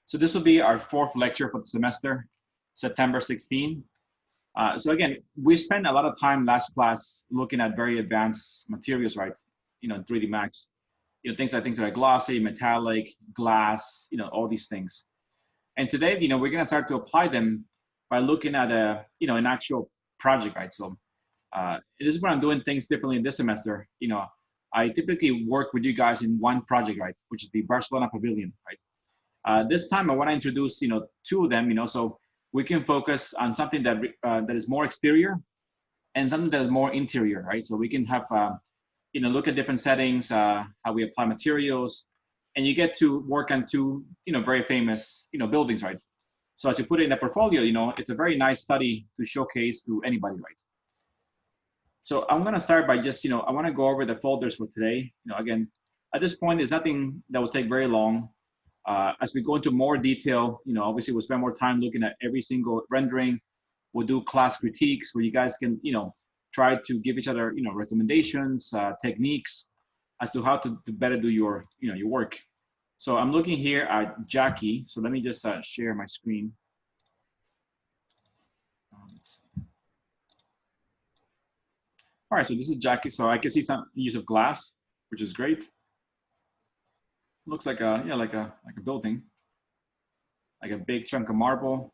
So this will be our fourth lecture for the semester, September 16. So again, we spent a lot of time last class looking at very advanced materials, right? You know, in 3D Max, you know, things like glossy, metallic, glass, you know, all these things. And today, you know, we're gonna start to apply them by looking at an actual project, right? So this is what I'm doing things differently in this semester. You know, I typically work with you guys in one project, right? Which is the Barcelona Pavilion, right? This time I want to introduce, you know, two of them, you know, so we can focus on something that that is more exterior and something that is more interior, right? So we can have, you know, look at different settings, how we apply materials, and you get to work on two, you know, very famous, you know, buildings, right? So as you put it in a portfolio, you know, it's a very nice study to showcase to anybody, right? So I'm gonna start by just, you know, I wanna go over the folders for today. You know, again, at this point, there's nothing that will take very long. As we go into more detail, you know, obviously we'll spend more time looking at every single rendering. We'll do class critiques where you guys can, you know, try to give each other, you know, recommendations, techniques as to how to better do your, you know, your work. So I'm looking here at Jackie. So let me just share my screen. Let's see. All right, so this is Jackie. So I can see some use of glass, which is great. Looks like a, yeah, like a building, like a big chunk of marble.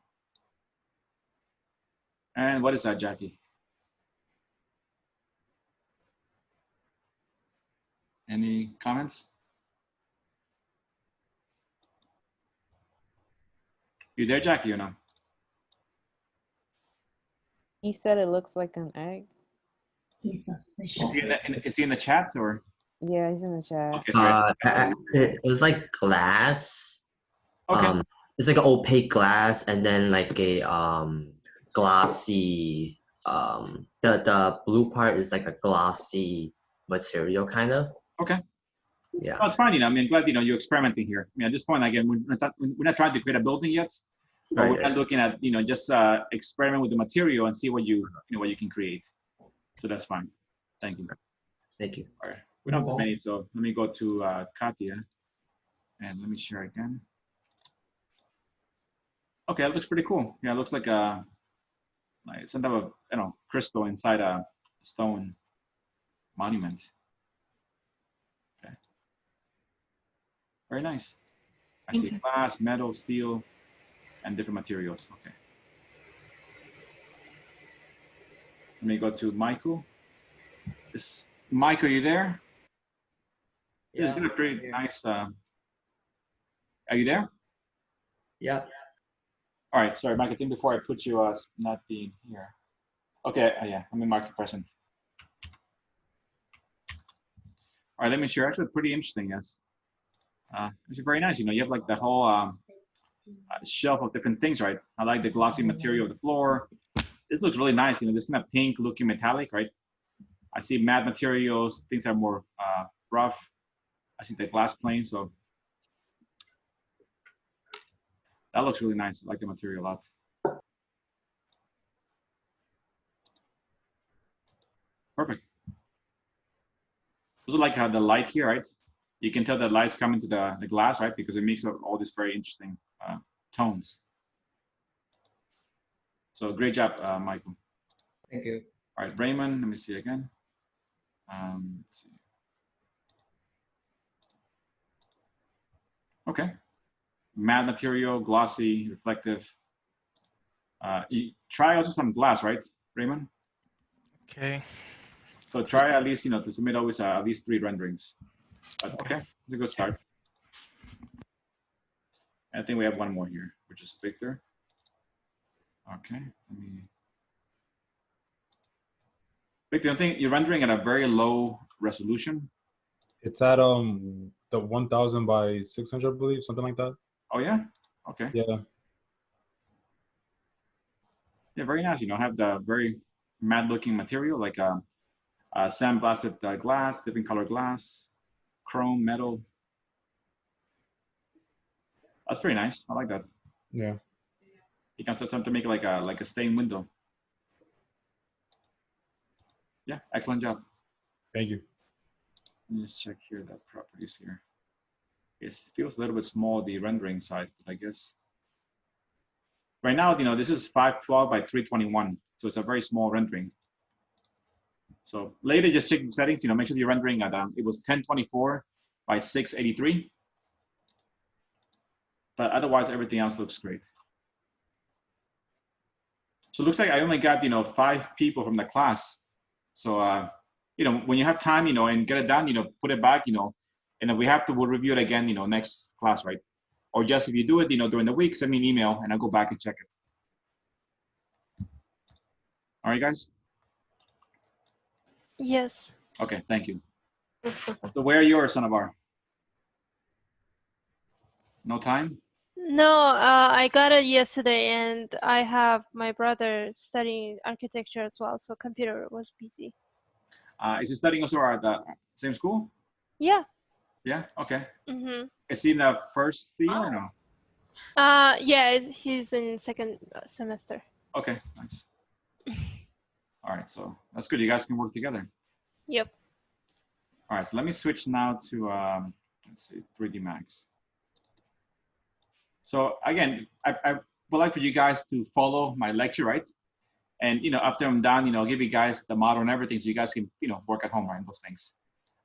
And what is that, Jackie? Any comments? You there, Jackie, or no? He said it looks like an egg. He's suspicious. Is he in the chat or? Yeah, he's in the chat. Okay, sorry. It was like glass. Okay. It's like an opaque glass, and then like a glossy. The blue part is like a glossy material, kind of. Okay. Yeah. Well, it's fine. You know, I mean, glad, you know, you're experimenting here. I mean, at this point, again, we're not trying to create a building yet. But we're not looking at, you know, just experiment with the material and see what you know, what you can create. So that's fine. Thank you. Thank you. All right. We don't have many, so let me go to Katia and let me share again. Okay, that looks pretty cool. Yeah, it looks like some type of, you know, crystal inside a stone monument. Okay. Very nice. I see glass, metal, steel, and different materials. Okay. Let me go to Michael. Michael, are you there? Yeah, it's gonna be pretty nice. Are you there? Yeah. All right. Sorry, Mike. I think before I put you as not being here. Okay. Yeah, I'm in market present. All right. Let me share. Actually, pretty interesting. Yes. It's very nice. You know, you have like the whole shelf of different things, right? I like the glossy material of the floor. It looks really nice. You know, this kind of pink looking metallic, right? I see matte materials, things that are more rough. I see the glass plane, so that looks really nice. I like the material a lot. Perfect. Also like how the light here, right? You can tell the light's coming to the glass, right? Because it makes all these very interesting tones. So great job, Michael. Thank you. All right, Raymond, let me see again. Let's see. Okay. Matte material, glossy, reflective. You try also some glass, right, Raymond? Okay. So try at least, you know, to submit always at least 3 renderings. But okay, it's a good start. I think we have one more here, which is Victor. Okay, let me. Victor, I think you're rendering at a very low resolution. It's at the 1000 by 600, I believe, something like that. Oh yeah. Okay. Yeah. Yeah, very nice. You know, have the very matte looking material like sandblasted glass, different color glass, chrome, metal. That's pretty nice. I like that. Yeah. You can attempt to make it like a stained window. Yeah, excellent job. Thank you. Let me just check here the properties here. It feels a little bit small, the rendering side, I guess. Right now, this is 512 by 321, so it's a very small rendering. So later, just check the settings, make sure you're rendering at, it was 1024 by 683. But otherwise, everything else looks great. So it looks like I only got, 5 people from the class. So, when you have time, and get it done, put it back, and if we have to, we'll review it again, next class, right? Or just if you do it, during the week, send me an email and I'll go back and check it. All right, guys? Yes. Okay, thank you. So where are yours, Sonabar? No time? No, I got it yesterday, and I have my brother studying architecture as well, so computer was busy. Is he studying also at the same school? Yeah. Yeah, okay. Mm-hmm. Is he in the first year or no? Yeah, he's in second semester. Okay, nice. All right, so that's good. You guys can work together. Yep. All right, so let me switch now to, let's see, 3D Max. So again, I would like for you guys to follow my lecture, right? And, after I'm done, I'll give you guys the model and everything so you guys can, work at home, right, those things.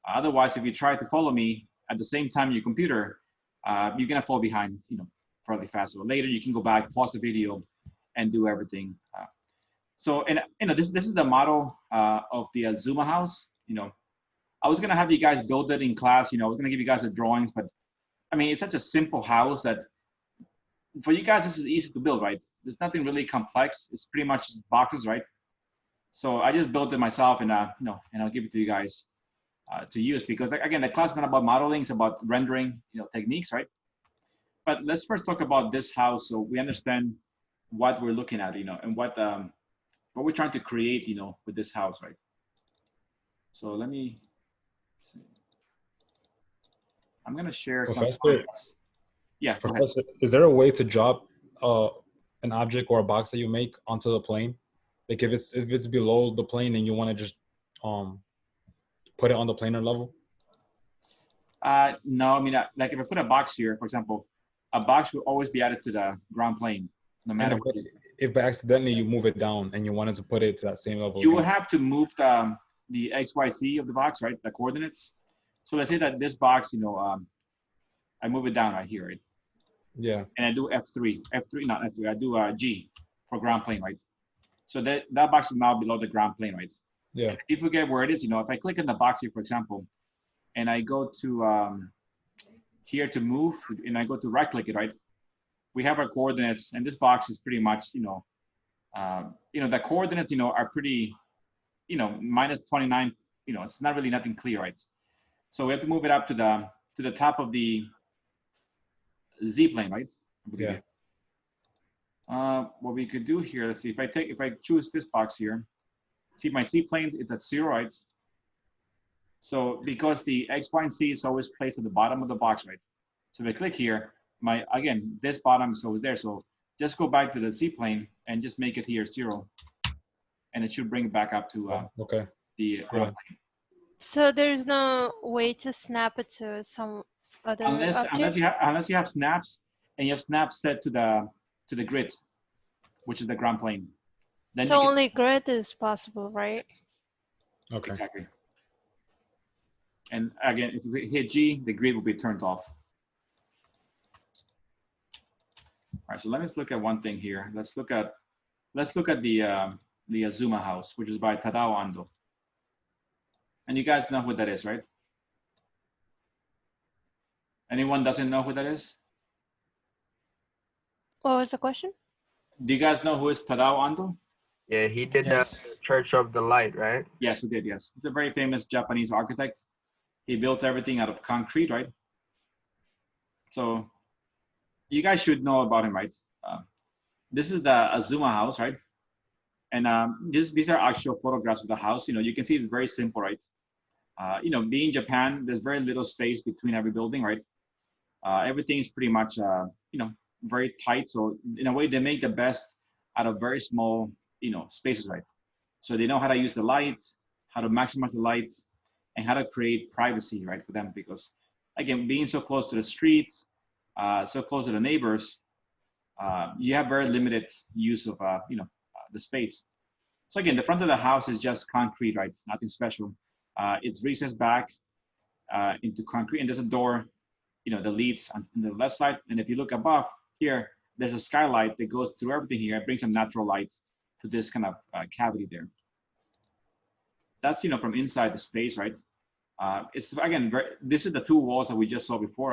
Otherwise, if you try to follow me at the same time your computer, you're gonna fall behind, fairly fast. So later you can go back, pause the video, and do everything. So, and this is the model of the Zuma house. I was gonna have you guys build it in class. I was gonna give you guys the drawings, but I mean, it's such a simple house that for you guys this is easy to build, right? There's nothing really complex. It's pretty much just boxes, right? So I just built it myself, and and I'll give it to you guys to use, because again, the class is not about modeling; it's about rendering, techniques, right? But let's first talk about this house so we understand what we're looking at, and what we're trying to create, with this house, right? So let me see. I'm gonna share some. Professor, Yeah, go ahead. Professor, is there a way to drop an object or a box that you make onto the plane? Like if it's below the plane and you want to just put it on the planar level? No, I mean, like if I put a box here, for example, a box will always be added to the ground plane, no matter And what. if accidentally you move it down and you wanted to put it to that same level, You will have to move the XYZ of the box, right? The coordinates. So let's say that this box, I move it down right here, right? yeah, And I do F3, not F3, I do G for ground plane, right? So that box is now below the ground plane, right? yeah, If you forget where it is, if I click in the box here, for example, and I go to here to move, and I go to right click it, right? We have our coordinates, and this box is pretty much, the coordinates, are pretty, minus 29, it's not really nothing clear, right? So we have to move it up to the top of the Z plane, right? yeah. What we could do here, let's see, if I choose this box here, see my C plane is at 0, right? So because the X, Y, and Z is always placed at the bottom of the box, right? So if I click here, again, this bottom is always there. So just go back to the C plane and just make it here 0. And it should bring it back up to Okay. the ground plane. So there's no way to snap it to some other object? Unless you have snaps, and you have snaps set to the grid, which is the ground plane. Then So only grid is possible, right? Okay. Exactly. And again, if we hit G, the grid will be turned off. All right, so let's look at one thing here. Let's look at the Azuma house, which is by Tadao Ando. And you guys know who that is, right? Anyone doesn't know who that is? What was the question? Do you guys know who is Tadao Ando? Yeah, he did Yes. the Church of the Light, right? Yes, he did, yes. He's a very famous Japanese architect. He builds everything out of concrete, right? So you guys should know about him, right? This is the Azuma house, right? And these are actual photographs of the house. You can see it's very simple, right? Being Japan, there's very little space between every building, right? Everything is pretty much, very tight. So in a way, they make the best out of very small, spaces, right? So they know how to use the light, how to maximize the light, and how to create privacy, right, for them. Because again, being so close to the streets, so close to the neighbors, you have very limited use of, the space. So again, the front of the house is just concrete, right? Nothing special. It's recessed back into concrete, and there's a door, that leads on the left side. And if you look above here, there's a skylight that goes through everything here. It brings some natural light to this kind of cavity there. That's, from inside the space, right? It's, again, this is the two walls that we just saw before,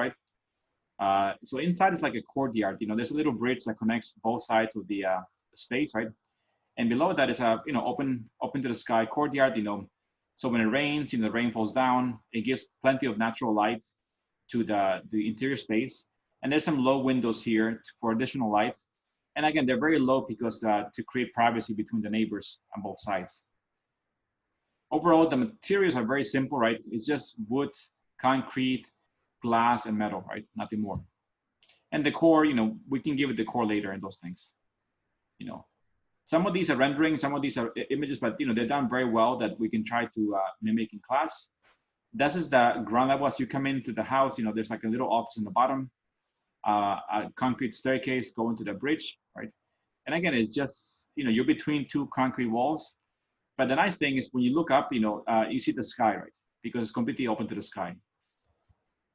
right? So inside is like a courtyard. There's a little bridge that connects both sides of the space, right? And below that is a, open to the sky courtyard, So when it rains, the rain falls down, it gives plenty of natural light to the interior space. And there's some low windows here for additional light. And again, they're very low because to create privacy between the neighbors on both sides. Overall, the materials are very simple, right? It's just wood, concrete, glass, and metal, right? Nothing more. And the core, we can give it the core later and those things. Some of these are renderings, some of these are images, but they're done very well that we can try to mimic in class. This is the ground level as you come into the house. There's like a little office in the bottom, a concrete staircase going to the bridge, right? And again, it's just, you're between two concrete walls. But the nice thing is when you look up, you see the sky, right? Because it's completely open to the sky.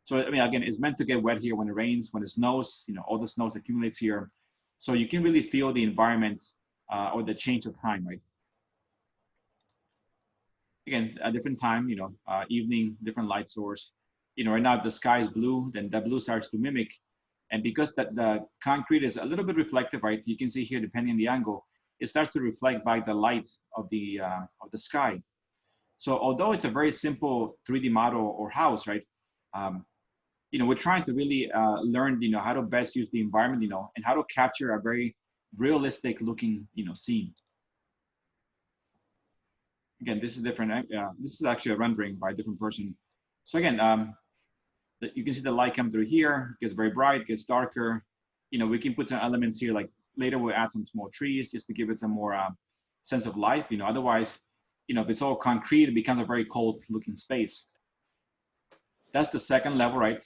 So, again, it's meant to get wet here when it rains, when it snows, all the snow accumulates here. So you can really feel the environment or the change of time, right? Again, a different time, evening, different light source. Right now, if the sky is blue, then the blue starts to mimic. And because the concrete is a little bit reflective, right? You can see here, depending on the angle, it starts to reflect back the light of the sky. So although it's a very simple 3D model or house, right? We're trying to really learn, how to best use the environment, and how to capture a very realistic looking, scene. Again, this is different. This is actually a rendering by a different person. So again, you can see the light come through here. It gets very bright, gets darker. We can put some elements here, like later we'll add some small trees just to give it some more sense of life. Otherwise, if it's all concrete, it becomes a very cold looking space. That's the second level, right?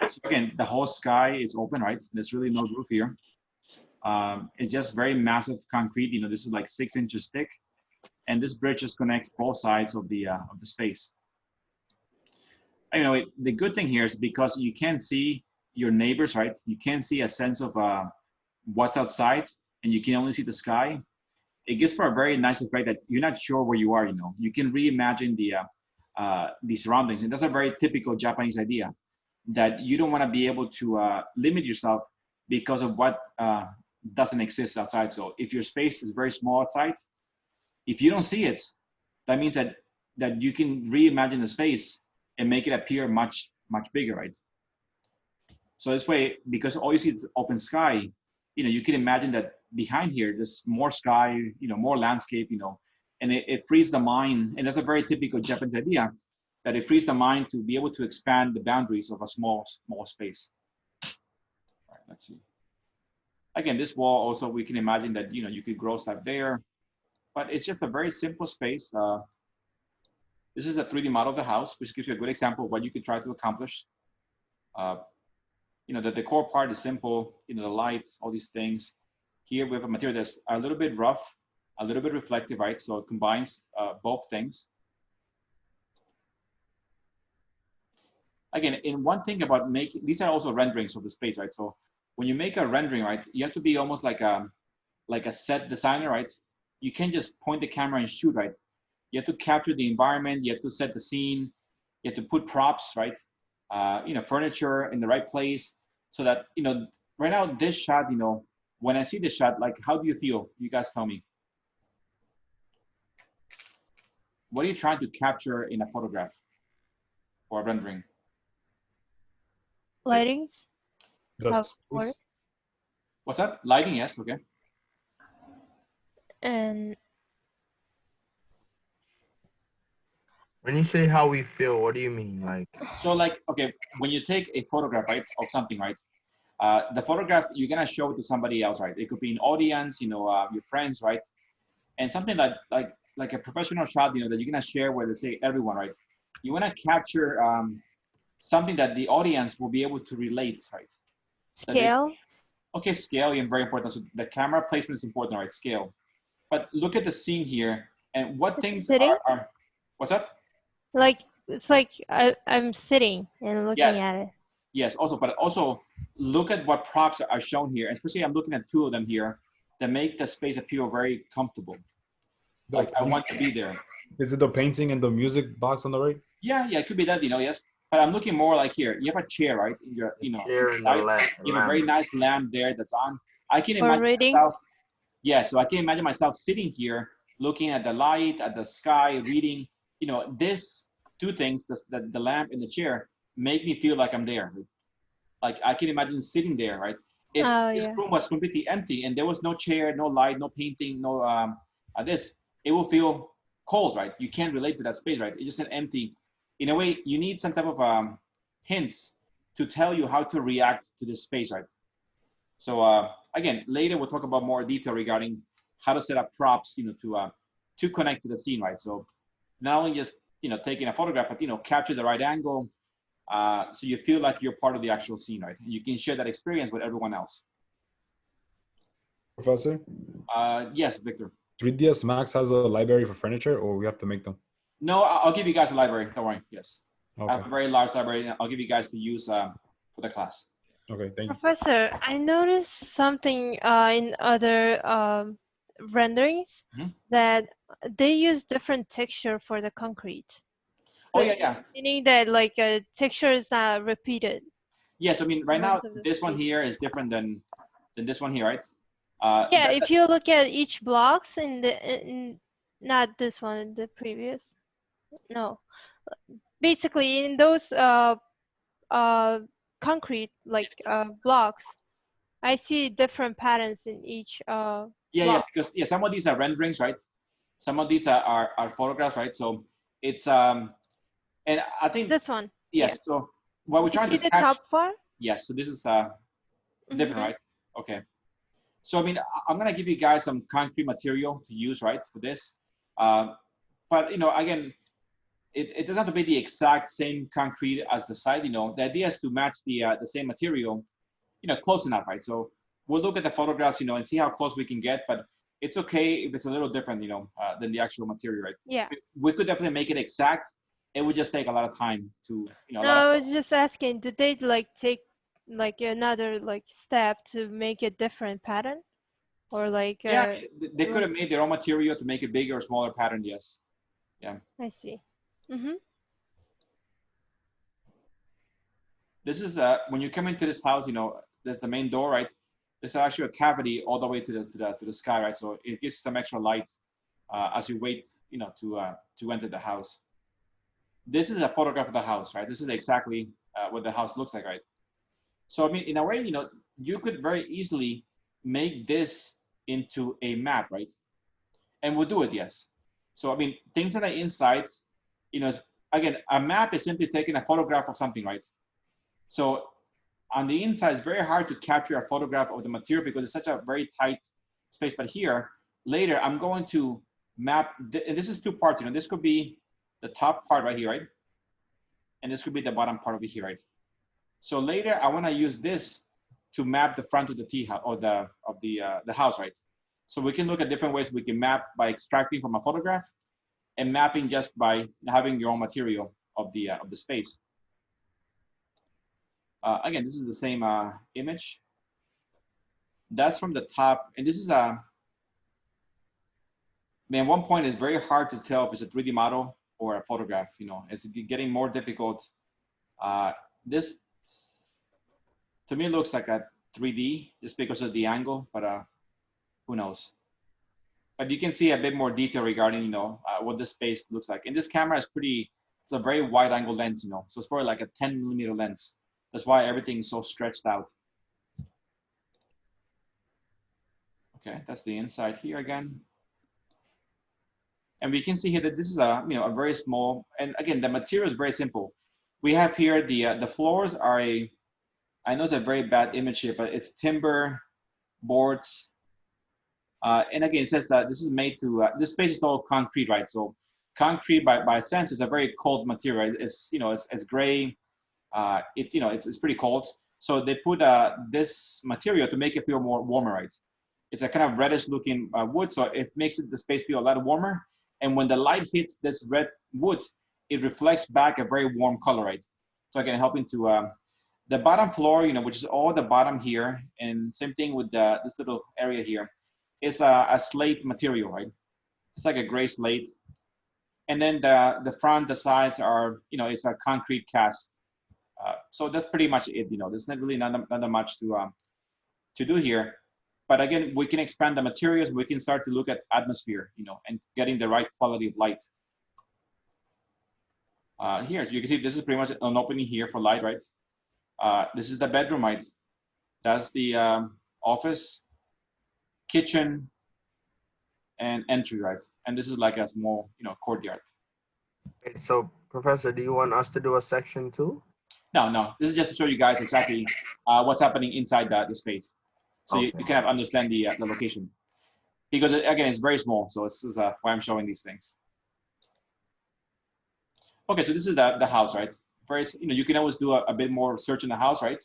So again, the whole sky is open, right? There's really no roof here. It's just very massive concrete. This is like 6 inches thick. And this bridge just connects both sides of the space. The good thing here is because you can't see your neighbors, right? You can't see a sense of what's outside, and you can only see the sky. It gives for a very nice effect that you're not sure where you are. You can reimagine the surroundings, and that's a very typical Japanese idea that you don't want to be able to limit yourself because of what doesn't exist outside. So if your space is very small outside, if you don't see it, that means that you can reimagine the space and make it appear much, much bigger, right? So this way, because all you see is open sky, you can imagine that behind here, there's more sky, more landscape, and it frees the mind. And that's a very typical Japanese idea, that it frees the mind to be able to expand the boundaries of a small space. All right, let's see. Again, this wall also, we can imagine that, you could grow stuff there, but it's just a very simple space. This is a 3D model of the house, which gives you a good example of what you could try to accomplish. The decor part is simple, the lights, all these things. Here we have a material that's a little bit rough, a little bit reflective, right? So it combines both things. Again, in one thing about making, these are also renderings of the space, right? So when you make a rendering, right, you have to be almost like a set designer, right? You can't just point the camera and shoot, right? You have to capture the environment, you have to set the scene, you have to put props, right? Furniture in the right place, so that, right now this shot, when I see this shot, like, how do you feel? You guys tell me. What are you trying to capture in a photograph or a rendering? Lightings. Just What's that? Lighting, yes, okay. And When you say how we feel, what do you mean? Like, So like, okay, when you take a photograph, right, of something, right, the photograph, you're gonna show it to somebody else, right? It could be an audience, your friends, right? And something like a professional shot, that you're gonna share with, let's say, everyone, right? You wanna capture something that the audience will be able to relate, right? That they- Scale. Okay, scale is very important. So the camera placement is important, right? Scale. But look at the scene here and what It's things sitting? are what's up? Like it's like I'm sitting and looking Yes. at it. Yes, also, but also look at what props are shown here. Especially I'm looking at two of them here that make the space appear very comfortable. Like I want to be there. Is it the painting and the music box on the right? Yeah, it could be that, yes. But I'm looking more like here. You have a chair, right? In your, Chair and the right? lamp. You have a very nice lamp there that's on. I can For imagine reading? myself. Yeah, so I can imagine myself sitting here, looking at the light, at the sky, reading. This two things, the lamp and the chair, make me feel like I'm there. Like I can imagine sitting there, right? If Oh, this yeah. room was completely empty and there was no chair, no light, no painting, no it will feel cold, right? You can't relate to that space, right? It's just an empty. In a way, you need some type of hints to tell you how to react to this space, right? So again, later we'll talk about more detail regarding how to set up props, to connect to the scene, right? So not only just taking a photograph, but capture the right angle, so you feel like you're part of the actual scene, right? And you can share that experience with everyone else. Professor, Yes, Victor. 3ds Max has a library for furniture, or we have to make them? No, I'll give you guys a library. Don't worry. Yes, I have Okay. a very large library. I'll give you guys to use for the class. Okay. Thank you. Professor, I noticed something in other renderings Mhm. that they use different texture for the concrete. Oh But- yeah, yeah. Meaning that like a texture is not repeated. Yes, I mean right now Most of the this one space. here is different than this one here, right? Yeah, if you look at each blocks not this one, the previous. No. Basically in those concrete like blocks, I see different patterns in each Yeah, block. because some of these are renderings, right? Some of these are photographs, right? So it's and I think This one. yes. So what we're You trying see to the catch. top part? Yes. So this is different, Mhm. right? Okay. So I mean, I'm gonna give you guys some concrete material to use, right, for this. But again, it doesn't have to be the exact same concrete as the site. The idea is to match the same material, close enough, right? So we'll look at the photographs, and see how close we can get. But it's okay if it's a little different, than the actual material, right? Yeah. We could definitely make it exact. It would just take a lot of time to, a lot No, of I was just asking, did they like take like another like step to make a different pattern? Or like yeah, they could have made their own material to make it bigger or smaller pattern. Yes. I see. Mm-hmm. This is when you come into this house, there's the main door, right? There's actually a cavity all the way to the sky, right? So it gives some extra light as you wait, to enter the house. This is a photograph of the house, right? This is exactly what the house looks like, right? So I mean, in a way, you could very easily make this into a map, right? And we'll do it, yes. So I mean, things that are inside, again, a map is simply taking a photograph of something, right? So on the inside, it's very hard to capture a photograph of the material because it's such a very tight space. But here, later, I'm going to map, and this is two parts, this could be the top part right here, right? And this could be the bottom part over here, right? So later, I want to use this to map the front of the tea house or the house, right? So we can look at different ways we can map by extracting from a photograph and mapping just by having your own material of the space. Again, this is the same image. That's from the top, and this is man, one point is very hard to tell if it's a 3D model or a photograph. It's getting more difficult. This to me looks like a 3D just because of the angle, but who knows? But you can see a bit more detail regarding what the space looks like. And this camera is it's a very wide angle lens, so it's probably like a 10mm lens. That's why everything is so stretched out. Okay, that's the inside here again. And we can see here that this is a very small, and again, the material is very simple. We have here the floors are I know it's a very bad image here, but it's timber boards. And again, it says that this is made to, this space is all concrete, right? So concrete by sense is a very cold material. It's, it's gray. it's pretty cold. So they put this material to make it feel more warmer, right? It's a kind of reddish looking wood, so it makes the space feel a lot warmer. And when the light hits this red wood, it reflects back a very warm color, right? So again, helping to the bottom floor, which is all the bottom here, and same thing with this little area here, is a slate material, right? It's like a gray slate. And then the front, the sides are, it's a concrete cast. So that's pretty much it. There's not really not much to do here. But again, we can expand the materials. We can start to look at atmosphere, and getting the right quality of light. Here, so you can see this is pretty much an opening here for light, right? This is the bedroom, right? That's the office, kitchen, and entry, right? And this is like a small, courtyard. Okay, so Professor, do you want us to do a section 2? No. This is just to show you guys exactly what's happening inside the space. So Okay. you kind of understand the location. Because again, it's very small. So this is why I'm showing these things. Okay, so this is the house, right? First, you can always do a bit more research in the house, right?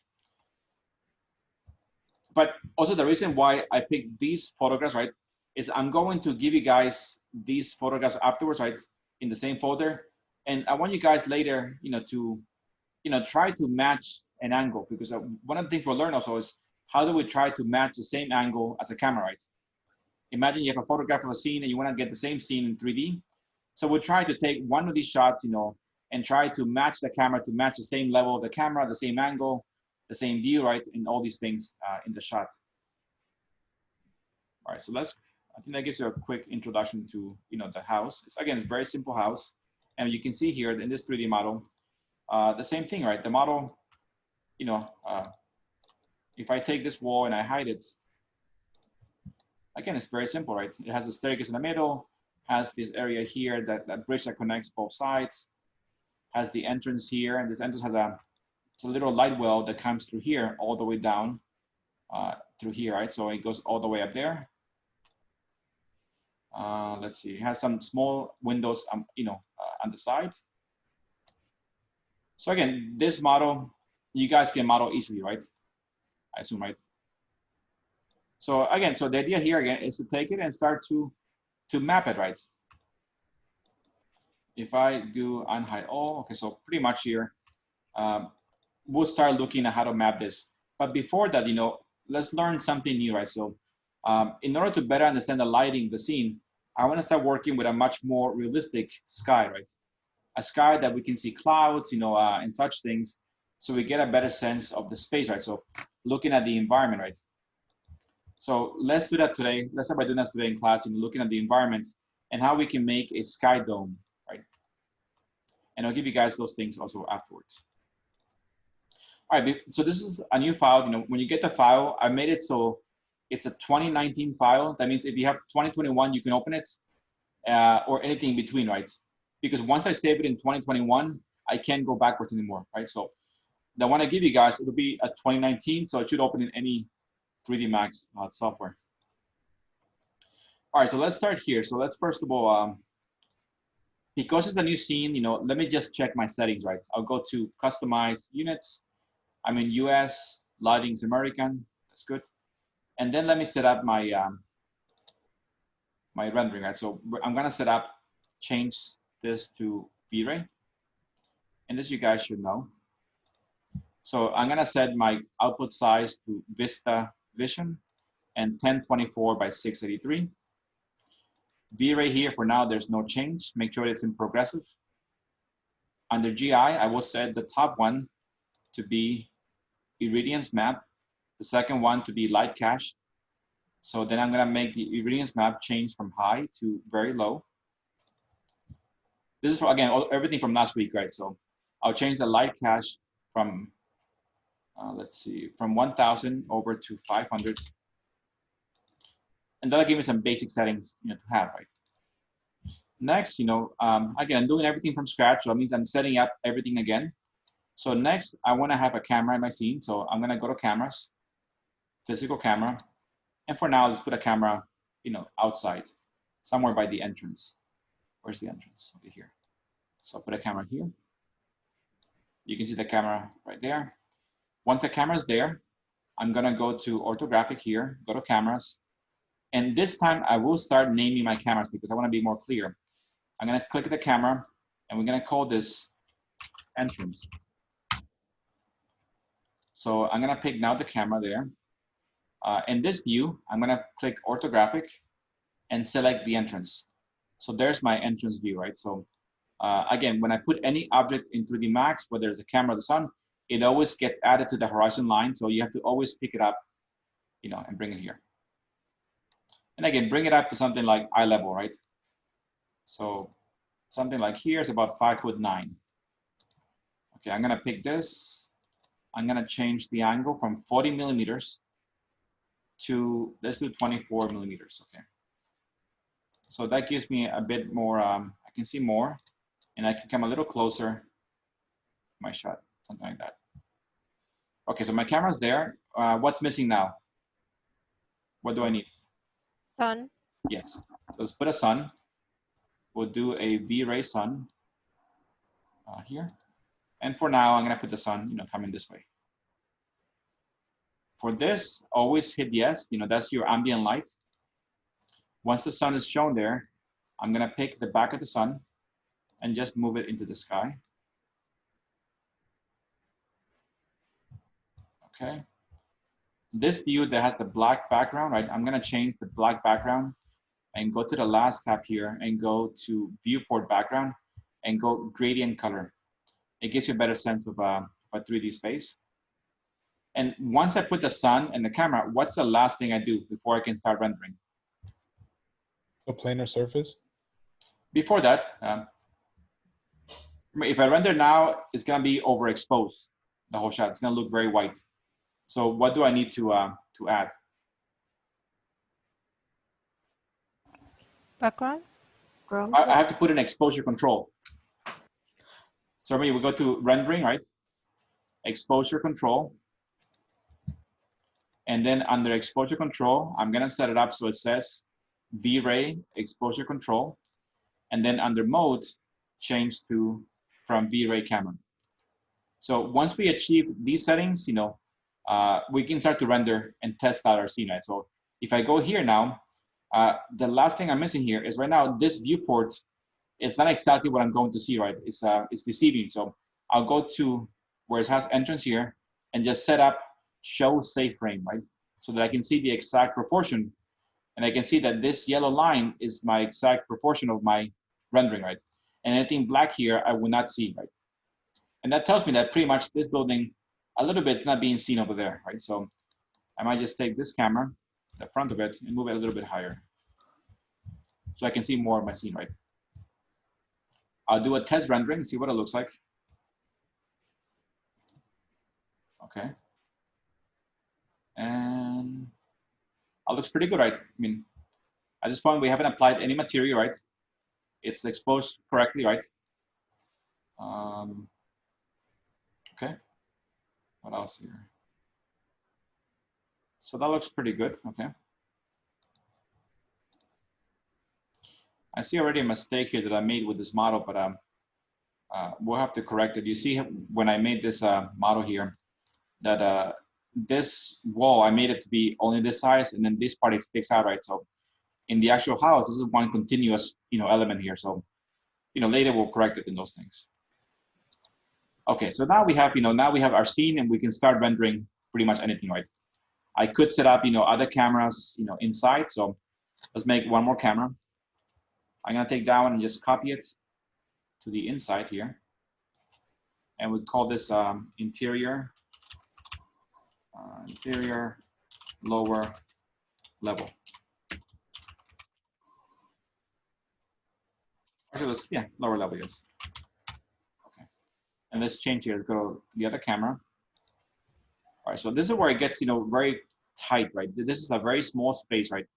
But also the reason why I picked these photographs, right, is I'm going to give you guys these photographs afterwards, right, in the same folder. And I want you guys later, to, try to match an angle, because one of the things we'll learn also is how do we try to match the same angle as a camera, right? Imagine you have a photograph of a scene and you want to get the same scene in 3D. So we'll try to take one of these shots, and try to match the camera to match the same level of the camera, the same angle, the same view, right? And all these things in the shot. All right, so I think that gives you a quick introduction to, the house. It's a very simple house. And you can see here in this 3D model, the same thing, right? The model, if I take this wall and I hide it, again, it's very simple, right? It has a staircase in the middle, has this area here, that bridge that connects both sides, has the entrance here, and this entrance has it's a little light well that comes through here all the way down through here, right? So it goes all the way up there. Let's see, it has some small windows, on the side. So again, this model, you guys can model easily, right? I assume, right? So again, so the idea here again is to take it and start to map it, right? If I do unhide all, okay, so pretty much here, we'll start looking at how to map this. But before that, let's learn something new, right? So in order to better understand the lighting of the scene, I want to start working with a much more realistic sky, right? A sky that we can see clouds, and such things, so we get a better sense of the space, right? So looking at the environment, right? So let's do that today. Let's start by doing that today in class, looking at the environment and how we can make a sky dome, right? And I'll give you guys those things also afterwards. All right, so this is a new file. When you get the file, I made it so it's a 2019 file. That means if you have 2021, you can open it, or anything in between, right? Because once I save it in 2021, I can't go backwards anymore, right? So the one I give you guys, it'll be a 2019, so it should open in any 3D Max software. All right, so let's start here. So let's first of all, because it's a new scene, let me just check my settings, right? I'll go to customize units. I'm in US, lighting's American, that's good. And then let me set up my my rendering, right? So I'm gonna change this to V-Ray. And this you guys should know. So I'm gonna set my output size to Vista Vision and 1024 by 683. V-Ray here for now, there's no change. Make sure it's in progressive. Under GI, I will set the top one to be Irradiance map, the second one to be light cache. So then I'm gonna make the Irradiance map change from high to very low. This is for, again, everything from last week, right? So I'll change the light cache from, let's see, from 1000 over to 500. And that'll give me some basic settings, to have, right? Next, again, I'm doing everything from scratch. So that means I'm setting up everything again. So next, I want to have a camera in my scene. So I'm going to go to cameras, physical camera. And for now, let's put a camera, outside, somewhere by the entrance. Where's the entrance? Over here. So I'll put a camera here. You can see the camera right there. Once the camera is there, I'm gonna go to orthographic here, go to cameras. And this time I will start naming my cameras because I wanna be more clear. I'm gonna click the camera and we're gonna call this entrance. So I'm gonna pick now the camera there. In this view, I'm gonna click orthographic and select the entrance. So there's my entrance view, right? So again, when I put any object in 3D Max, whether it's a camera or the sun, it always gets added to the horizon line. So you have to always pick it up, you know, and bring it here. And again, bring it up to something like eye level, right? So something like here is about 5'9". Okay, I'm gonna pick this. I'm gonna change the angle from 40 millimeters to, let's do 24 millimeters, okay? So that gives me a bit more, I can see more, and I can come a little closer to my shot, something like that. Okay, so my camera's there. What's missing now? What do I need? Sun. Yes, so let's put a sun. We'll do a V-ray sun here. And for now, I'm gonna put the sun, you know, coming this way. For this, always hit yes, you know, that's your ambient light. Once the sun is shown there, I'm gonna pick the back of the sun and just move it into the sky. Okay. This view that has the black background, right? I'm gonna change the black background and go to the last tab here and go to viewport background and go gradient color. It gives you a better sense of a 3D space. And once I put the sun and the camera, what's the last thing I do before I can start rendering? The planar surface. Before that, if I render now, it's gonna be overexposed, the whole shot. It's gonna look very white. So what do I need to add? Background. I have to put an exposure control. So we go to rendering, right? Exposure control. And then under exposure control, I'm gonna set it up so it says V-Ray exposure control. And then under mode, change to from V-Ray camera. So once we achieve these settings, you know, we can start to render and test out our scene, right? So if I go here now, the last thing I'm missing here is right now, this viewport is not exactly what I'm going to see, right? It's deceiving. So I'll go to where it has entrance here and just set up show safe frame, right? So that I can see the exact proportion. And I can see that this yellow line is my exact proportion of my rendering, right? And anything black here, I will not see, right? And that tells me that pretty much this building, a little bit is not being seen over there, right? So I might just take this camera, the front of it, and move it a little bit higher. So I can see more of my scene, right? I'll do a test rendering, see what it looks like. Okay. And it looks pretty good, right? I mean, at this point, we haven't applied any material, right? It's exposed correctly, right? Okay. What else here? So that looks pretty good, okay. I see already a mistake here that I made with this model, but we'll have to correct it. You see when I made this model here, that this wall, I made it to be only this size, and then this part it sticks out, right? So in the actual house, this is one continuous, you know, element here. So, you know, later we'll correct it in those things. Okay, so now we have, you know, now we have our scene and we can start rendering pretty much anything, right? I could set up, you know, other cameras, you know, inside. So let's make one more camera. I'm gonna take that one and just copy it to the inside here. And we call this interior lower level. Actually, let's, yeah, lower level, yes. Okay. And let's change here, go to the other camera. All right, so this is where it gets, you know, very tight, right? This is a very small space, right?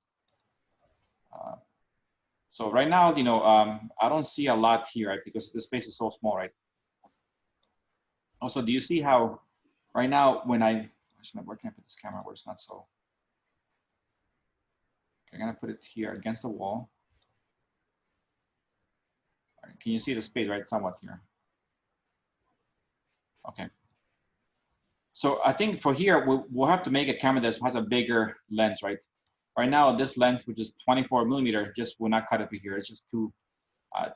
So right now, you know, I don't see a lot here, right? Because the space is so small, right? Also, do you see how right now when where can I put this camera where it's not so? Okay, I'm gonna put it here against the wall. All right, can you see the space, right? Somewhat here. Okay. So I think for here, we'll have to make a camera that has a bigger lens, right? Right now, this lens, which is 24 millimeter, just will not cut it for here. It's just too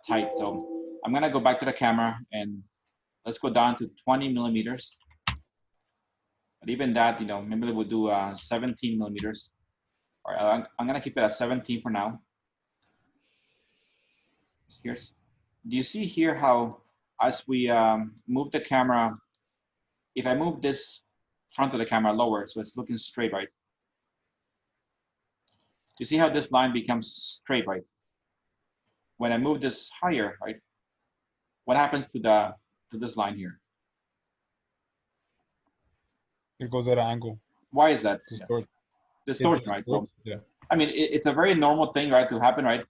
tight. So I'm gonna go back to the camera and let's go down to 20 millimeters. But even that, you know, maybe we'll do 17 millimeters. All right, I'm gonna keep it at 17 for now. Here's, do you see here how as we move the camera, if I move this front of the camera lower, so it's looking straight, right? You see how this line becomes straight, right? When I move this higher, right? What happens to this line here? It goes at an angle. Why is that? Distort. Distortion, right? So, Yeah. I mean, it's a very normal thing, right, to happen, right?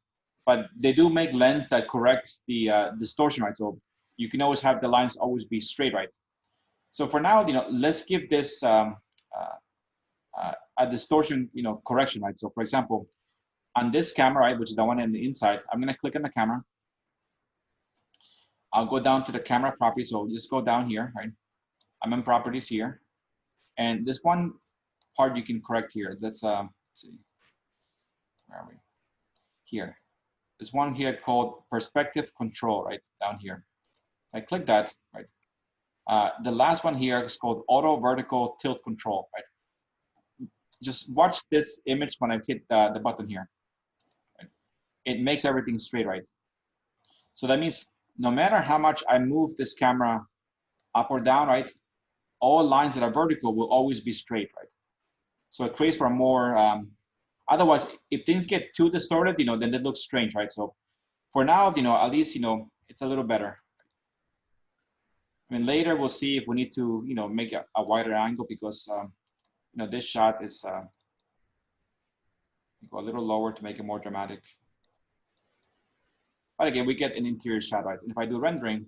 But they do make lens that corrects the distortion, right? So you can always have the lines always be straight, right? So for now, you know, let's give this a distortion, you know, correction, right? So for example, on this camera, right, which is the one on the inside, I'm gonna click on the camera. I'll go down to the camera properties. So just go down here, right? I'm in properties here. And this one part you can correct here. Let's see, where are we? Here. There's one here called perspective control, right, down here. I click that, right? The last one here is called auto vertical tilt control, right? Just watch this image when I hit the button here. Right? It makes everything straight, right? So that means no matter how much I move this camera up or down, right, all lines that are vertical will always be straight, right? So it creates for a more, otherwise, if things get too distorted, you know, then it looks strange, right? So for now, you know, at least, you know, it's a little better. I mean, later we'll see if we need to, you know, make a wider angle because, you know, this shot is, go a little lower to make it more dramatic. But again, we get an interior shot, right? And if I do rendering,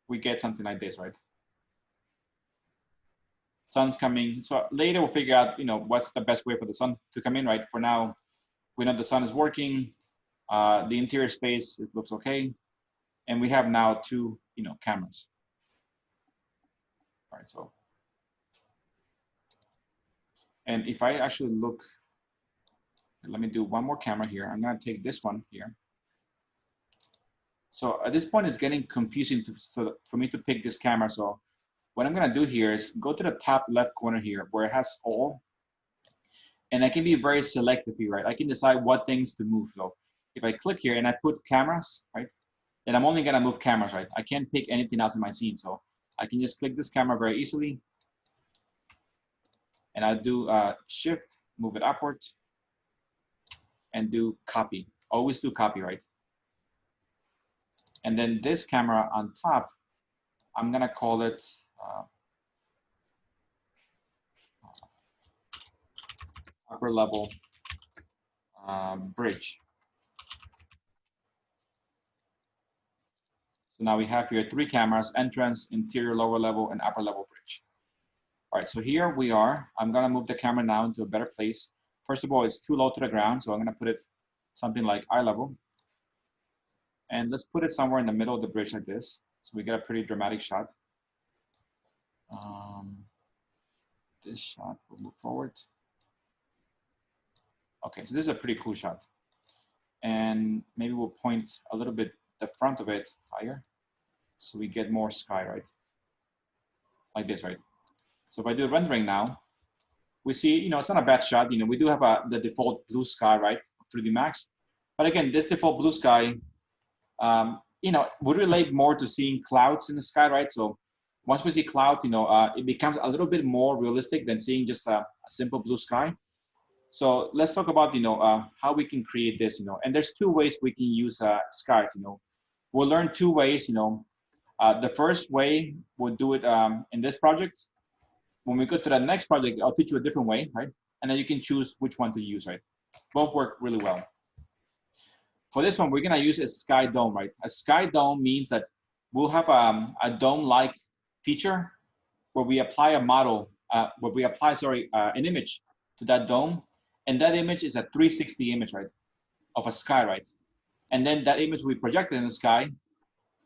we get something like this, right? Sun's coming. So later we'll figure out, you know, what's the best way for the sun to come in, right? For now, we know the sun is working. The interior space, it looks okay. And we have now two, you know, cameras. All right, so. And if I actually look, let me do one more camera here. I'm gonna take this one here. So at this point, it's getting confusing for me to pick this camera. So what I'm gonna do here is go to the top left corner here where it has all. And I can be very selective here, right? I can decide what things to move. So if I click here and I put cameras, right? Then I'm only gonna move cameras, right? I can't pick anything else in my scene. So I can just click this camera very easily. And I'll do shift, move it upwards, and do copy. Always do copy, right? And then this camera on top, I'm gonna call it upper level bridge. So now we have here 3 cameras: entrance, interior, lower level, and upper level bridge. All right, so here we are. I'm gonna move the camera now into a better place. First of all, it's too low to the ground, so I'm gonna put it something like eye level. And let's put it somewhere in the middle of the bridge like this. So we get a pretty dramatic shot. This shot will move forward. Okay, so this is a pretty cool shot. And maybe we'll point a little bit the front of it higher so we get more sky, right? Like this, right? So if I do rendering now, we see, you know, it's not a bad shot. You know, we do have the default blue sky, right? 3D Max. But again, this default blue sky, you know, would relate more to seeing clouds in the sky, right? So once we see clouds, you know, it becomes a little bit more realistic than seeing just a simple blue sky. So let's talk about, you know, how we can create this, you know, and there's 2 ways we can use skies, you know. We'll learn 2 ways, you know. The first way, we'll do it in this project. When we go to the next project, I'll teach you a different way, right? And then you can choose which one to use, right? Both work really well. For this one, we're gonna use a sky dome, right? A sky dome means that we'll have a dome-like feature where we apply a model, where we apply, an image to that dome. And that image is a 360 image, right? Of a sky, right? And then that image we projected in the sky,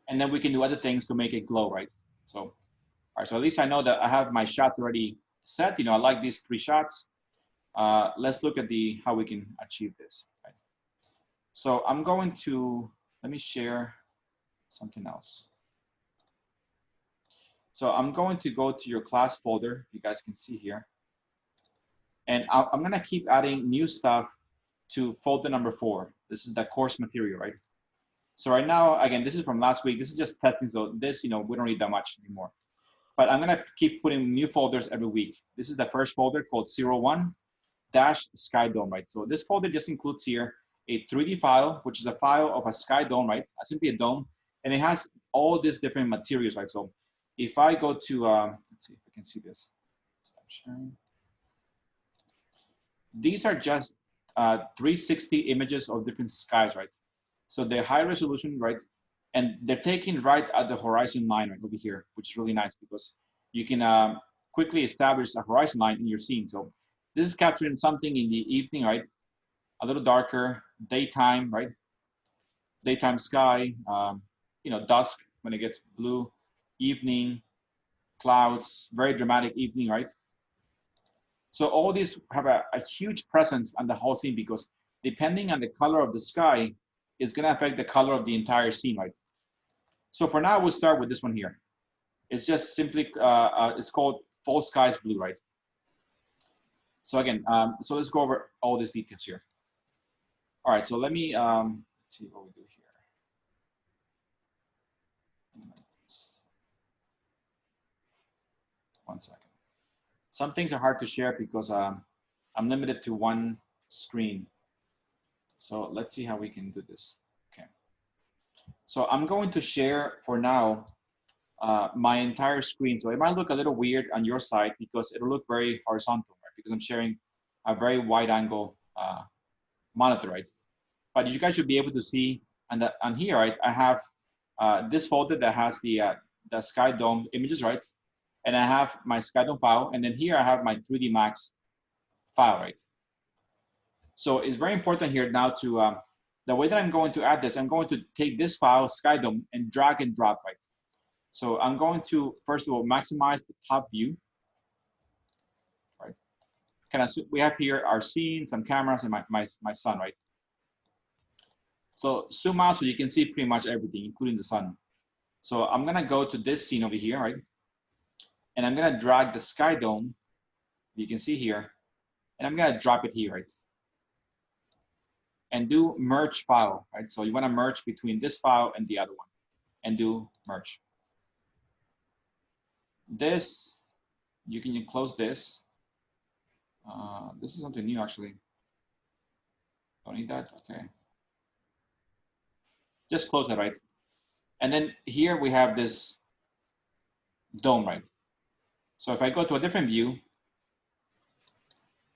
and then we can do other things to make it glow, right? So right, so at least I know that I have my shot already set. You know, I like these 3 shots. Let's look at how we can achieve this. Right? So I'm going to, let me share something else. So I'm going to go to your class folder, you guys can see here. And I'm gonna keep adding new stuff to folder number 4. This is the course material, right? So right now, again, this is from last week. This is just testing, so this, you know, we don't need that much anymore. But I'm gonna keep putting new folders every week. This is the first folder called 01-Sky Dome, right? So this folder just includes here a 3D file, which is a file of a sky dome, right? Simply a dome, and it has all these different materials, right? So if I go to, let's see if I can see this. Stop sharing. These are just 360 images of different skies, right? So they're high resolution, right? And they're taken right at the horizon line right over here, which is really nice because you can quickly establish a horizon line in your scene. So this is capturing something in the evening, right? A little darker, daytime, right? Daytime sky, you know, dusk when it gets blue, evening, clouds, very dramatic evening, right? So all these have a huge presence on the whole scene because depending on the color of the sky is gonna affect the color of the entire scene, right? So for now, we'll start with this one here. It's just simply, it's called Fall Skies Blue, right? So again, so let's go over all these details here. All right, so let me, let's see what we do here. One second. Some things are hard to share because I'm limited to one screen. So let's see how we can do this. Okay. So I'm going to share for now my entire screen. So it might look a little weird on your side because it'll look very horizontal, right? Because I'm sharing a very wide angle monitor, right? But you guys should be able to see on here, right? I have this folder that has the Sky Dome images, right? And I have my Sky Dome file, and then here I have my 3D Max file, right? So it's very important here now to, the way that I'm going to add this, I'm going to take this file, Sky Dome, and drag and drop, right? So I'm going to, first of all, maximize the top view, right? We have here our scene, some cameras, and my sun, right? So zoom out so you can see pretty much everything, including the sun. So I'm gonna go to this scene over here, right? And I'm gonna drag the Sky Dome, you can see here, and I'm gonna drop it here, right? And do merge file, right? So you wanna merge between this file and the other one, and do merge. This, you can close this. This is something new, actually. Don't need that, okay. Just close it, right? And then here we have this dome, right? So if I go to a different view,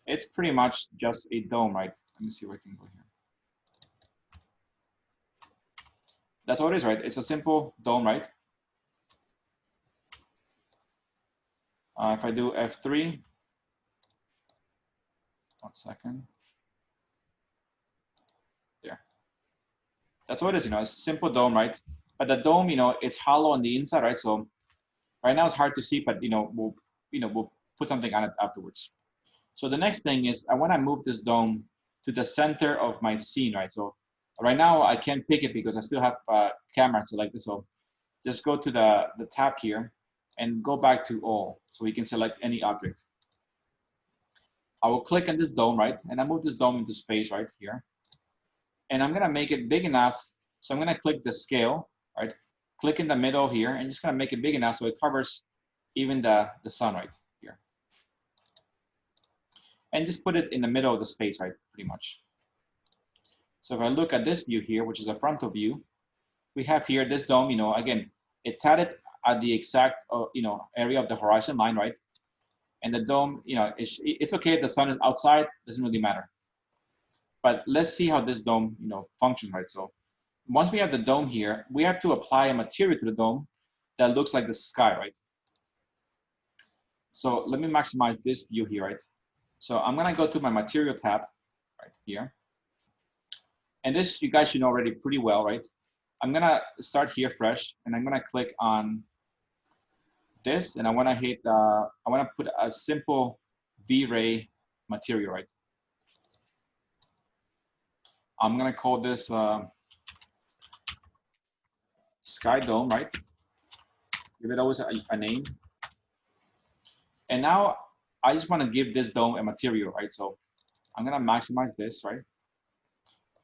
it's pretty much just a dome, right? Let me see if I can go here. That's all it is, right? It's a simple dome, right? If I do F3, 1 second. There. That's what it is, you know, it's a simple dome, right? But the dome, you know, it's hollow on the inside, right? So right now it's hard to see, but you know, we'll put something on it afterwards. So the next thing is I want to move this dome to the center of my scene, right? So right now I can't pick it because I still have camera selected. So just go to the tab here and go back to all, so we can select any object. I will click on this dome, right? And I move this dome into space right here. And I'm gonna make it big enough. So I'm gonna click the scale, right? Click in the middle here and just gonna make it big enough so it covers even the sun right here. And just put it in the middle of the space, right? Pretty much. So if I look at this view here, which is a frontal view, we have here this dome, you know, again, it's added at the exact, you know, area of the horizon line, right? And the dome, you know, it's okay if the sun is outside, doesn't really matter. But let's see how this dome, you know, functions, right? So once we have the dome here, we have to apply a material to the dome that looks like the sky, right? So let me maximize this view here, right? So I'm gonna go to my material tab right here. And this you guys should know already pretty well, right? I'm gonna start here fresh and I'm gonna click on this, and I want to hit, I want to put a simple V-Ray material, right? I'm going to call this Sky Dome, right? Give it always a name. And now I just want to give this dome a material, right? So I'm going to maximize this, right?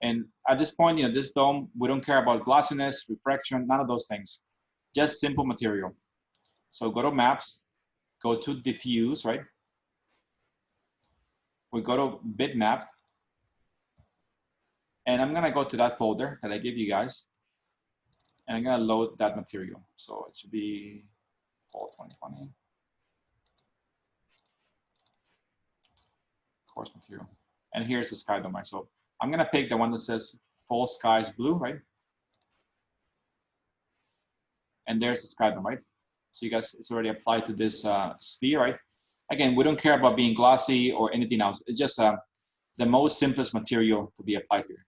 And at this point, you know, this dome, we don't care about glossiness, refraction, none of those things. Just simple material. So go to maps, go to diffuse, right? We go to bitmap. And I'm gonna go to that folder that I gave you guys. And I'm gonna load that material. So it should be fall 2020. Course material. And here's the sky dome, right? So I'm gonna pick the one that says fall skies blue, right? And there's the sky dome, right? So you guys, it's already applied to this sphere, right? Again, we don't care about being glossy or anything else. It's just the most simplest material to be applied here.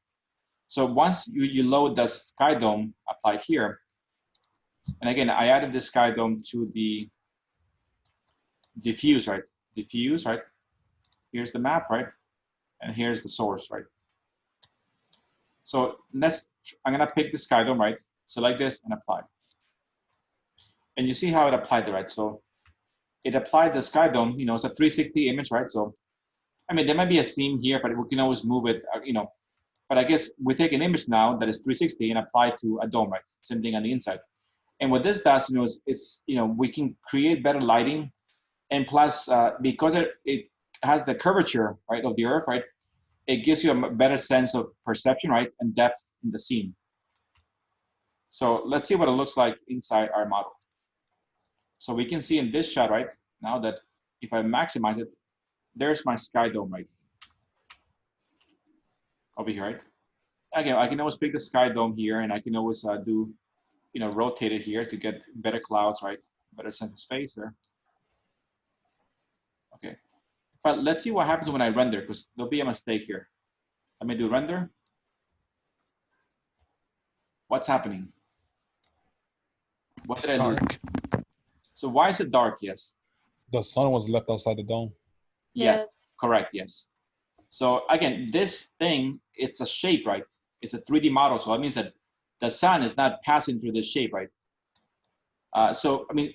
So once you load the sky dome applied here, and again, I added the sky dome to the diffuse, right? Diffuse, right? Here's the map, right? And here's the source, right? So I'm gonna pick the sky dome, right? Select this and apply. And you see how it applied it, right? So it applied the sky dome, you know, it's a 360 image, right? So, I mean, there might be a seam here, but we can always move it, you know. But I guess we take an image now that is 360 and apply to a dome, right? Same thing on the inside. And what this does, you know, is you know, we can create better lighting. And plus, because it has the curvature, right, of the Earth, right? It gives you a better sense of perception, right? And depth in the scene. So let's see what it looks like inside our model. So we can see in this shot, right? Now that if I maximize it, there's my sky dome, right? Over here, right? Again, I can always pick the sky dome here, and I can always do, you know, rotate it here to get better clouds, right? Better sense of space there. Okay, but let's see what happens when I render, because there'll be a mistake here. Let me do render. What's happening? What did I do? So why is it dark? Yes. The sun was left outside the dome. Yeah, Yeah. correct, yes. So again, this thing, it's a shape, right? It's a 3D model, so that means that the sun is not passing through this shape, right? So, I mean,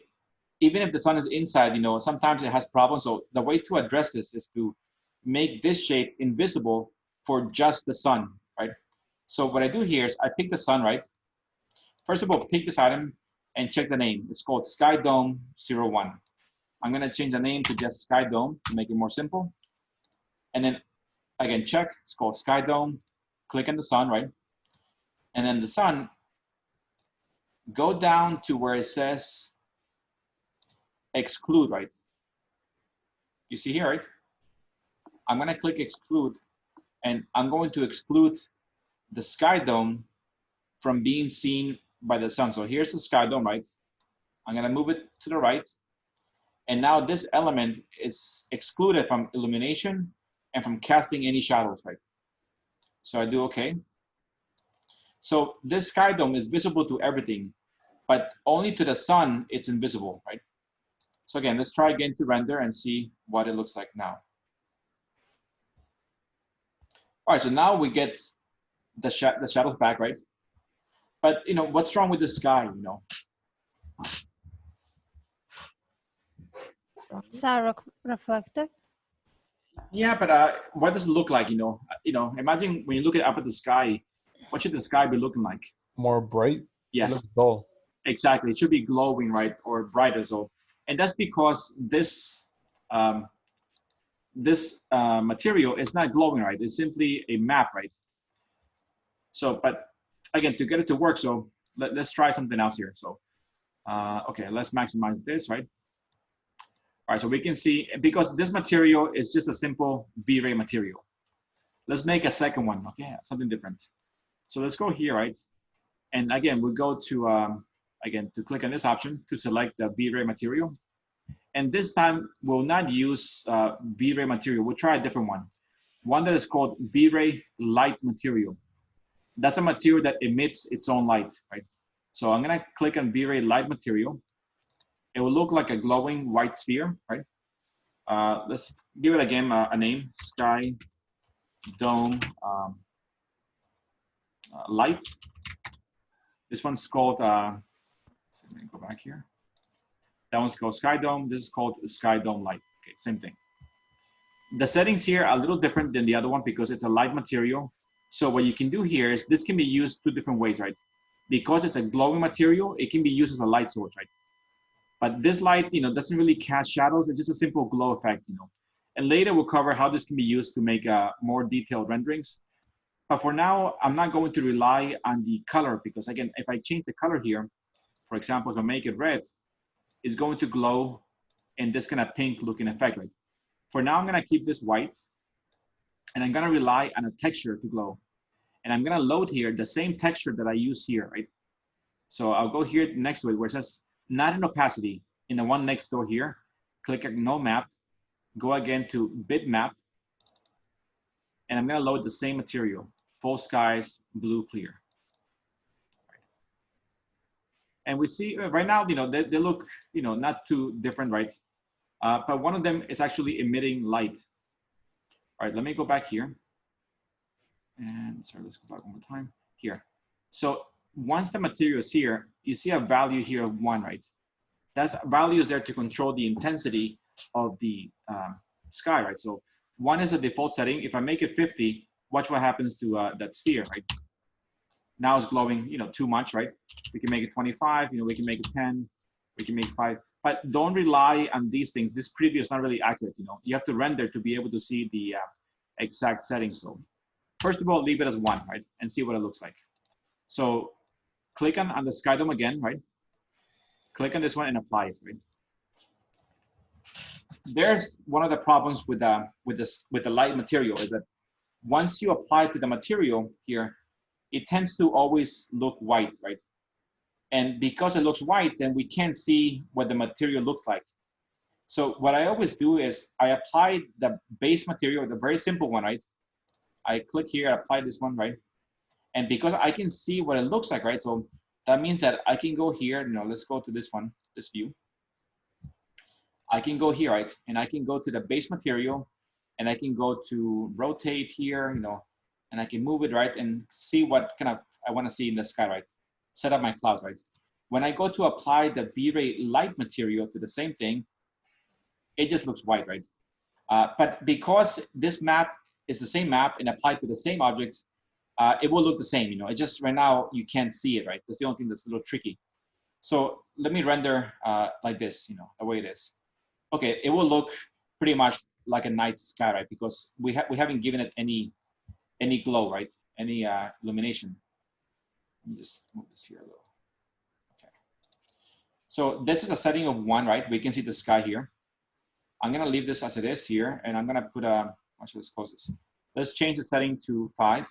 even if the sun is inside, you know, sometimes it has problems. So the way to address this is to make this shape invisible for just the sun, right? So what I do here is I pick the sun, right? First of all, pick this item and check the name. It's called Sky Dome 01. I'm gonna change the name to just Sky Dome to make it more simple. And then again, check, it's called Sky Dome. Click on the sun, right? And then the sun, go down to where it says exclude, right? You see here, right? I'm gonna click exclude, and I'm going to exclude the sky dome from being seen by the sun. So here's the sky dome, right? I'm gonna move it to the right. And now this element is excluded from illumination and from casting any shadows, right? So I do okay. So this sky dome is visible to everything, but only to the sun, it's invisible, right? So again, let's try again to render and see what it looks like now. All right, so now we get the shadows back, right? But you know, what's wrong with the sky, you know? Is that reflective? Yeah, but what does it look like, you know? Imagine when you look up at the sky, what should the sky be looking like? More bright? It Yes, looks dull. exactly. It should be glowing, right? Or brighter, so. And that's because this material is not glowing, right? It's simply a map, right? So, but again, to get it to work, so let's try something else here. So, okay, let's maximize this, right? All right, so we can see, because this material is just a simple V-Ray material. Let's make a second one, okay? Something different. So let's go here, right? And again, we'll go to, again, to click on this option to select the V-Ray material. And this time, we'll not use V-Ray material. We'll try a different one. One that is called V-Ray light material. That's a material that emits its own light, right? So I'm gonna click on V-Ray light material. it will look like a glowing white sphere, right? Let's give it again a name, sky dome light. This one's called, let me go back here. That one's called sky dome. This is called sky dome light. Okay, same thing. The settings here are a little different than the other one because it's a light material. So what you can do here is this can be used two different ways, right? Because it's a glowing material, it can be used as a light source, right? But this light, doesn't really cast shadows. It's just a simple glow effect, And later we'll cover how this can be used to make more detailed renderings. But for now, I'm not going to rely on the color because again, if I change the color here, for example, if I make it red, it's going to glow in this kind of pink looking effect, right? For now, I'm gonna keep this white and I'm gonna rely on a texture to glow. And I'm gonna load here the same texture that I use here, right? So I'll go here next to it where it says not in opacity, in the one next door here, click on no map, go again to bitmap, and I'm gonna load the same material, full skies, blue clear. And we see right now, they look, not too different, right? But one of them is actually emitting light. All right, let me go back here. And sorry, let's go back one more time here. So once the material is here, you see a value here of 1, right? That value is there to control the intensity of the sky, right? So 1 is a default setting. If I make it 50, watch what happens to that sphere, right? Now it's glowing, too much, right? We can make it 25, we can make it 10, we can make 5. But don't rely on these things. This preview is not really accurate, You have to render to be able to see the exact settings. So first of all, leave it as 1, right? And see what it looks like. So click on the sky dome again, right? Click on this one and apply it, right? There's one of the problems with the light material is that once you apply to the material here, it tends to always look white, right? And because it looks white, then we can't see what the material looks like. So what I always do is I apply the base material, the very simple one, right? I click here, I apply this one, right? And because I can see what it looks like, right? So that means that I can go here, let's go to this one, this view. I can go here, right? And I can go to the base material and I can go to rotate here, and I can move it, right? And see what kind of I want to see in the sky, right? Set up my clouds, right? When I go to apply the V-Ray light material to the same thing, it just looks white, right? But because this map is the same map and applied to the same objects, it will look the same, It just right now you can't see it, right? That's the only thing that's a little tricky. So let me render like this, the way it is. Okay, it will look pretty much like a night sky, right? Because we haven't given it any glow, right? Any illumination. Let me just move this here a little. Okay. So this is a setting of 1, right? We can see the sky here. I'm gonna leave this as it is here, and I'm gonna put actually let's close this. Let's change the setting to 5.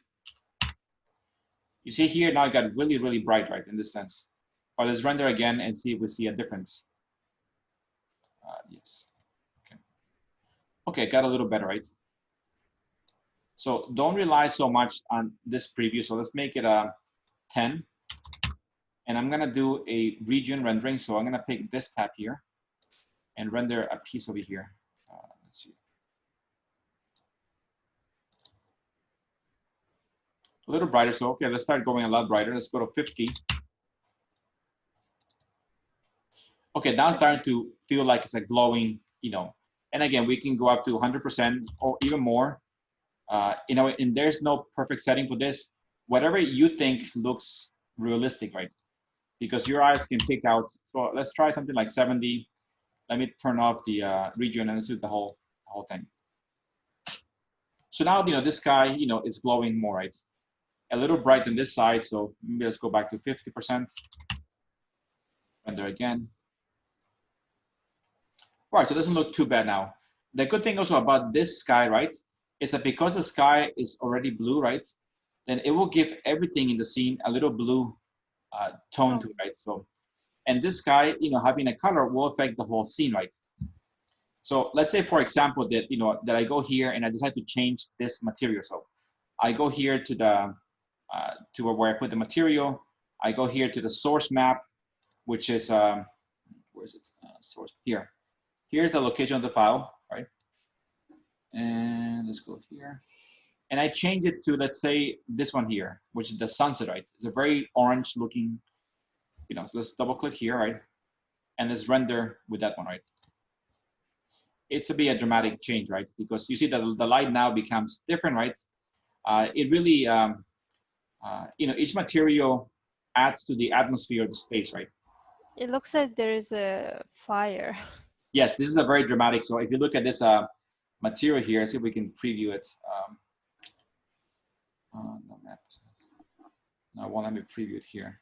You see here now it got really, really bright, right? In this sense. But let's render again and see if we see a difference. Yes. Okay. Okay, got a little better, right? So don't rely so much on this preview. So let's make it a 10. And I'm gonna do a region rendering. So I'm gonna pick this tab here and render a piece over here. Let's see. A little brighter, so okay, let's start going a lot brighter. Let's go to 50. Okay, now it's starting to feel like it's a glowing, and again, we can go up to 100% or even more. And there's no perfect setting for this. Whatever you think looks realistic, right? Because your eyes can pick out, so let's try something like 70. Let me turn off the region and let's do the whole thing. So now, this guy, is glowing more, right? A little bright on this side, so maybe let's go back to 50%. Render again. All right, so it doesn't look too bad now. The good thing also about this sky, right, is that because the sky is already blue, right, then it will give everything in the scene a little blue tone to it, right? So, and this sky, having a color will affect the whole scene, right? So let's say, for example, that, that I go here and I decide to change this material. So I go here to the, to where I put the material. I go here to the source map, which is, where is it? source here. Here's the location of the file, right? And let's go here. And I change it to, let's say, this one here, which is the sunset, right? It's a very orange looking, you know, so let's double click here, right? And let's render with that one, right? It's a bit a dramatic change, right? Because you see that the light now becomes different, right? It really, you know, each material adds to the atmosphere of the space, right? It looks like there is a fire. Yes, this is a very dramatic. So if you look at this material here, see if we can preview it. No, I won't let me preview it here.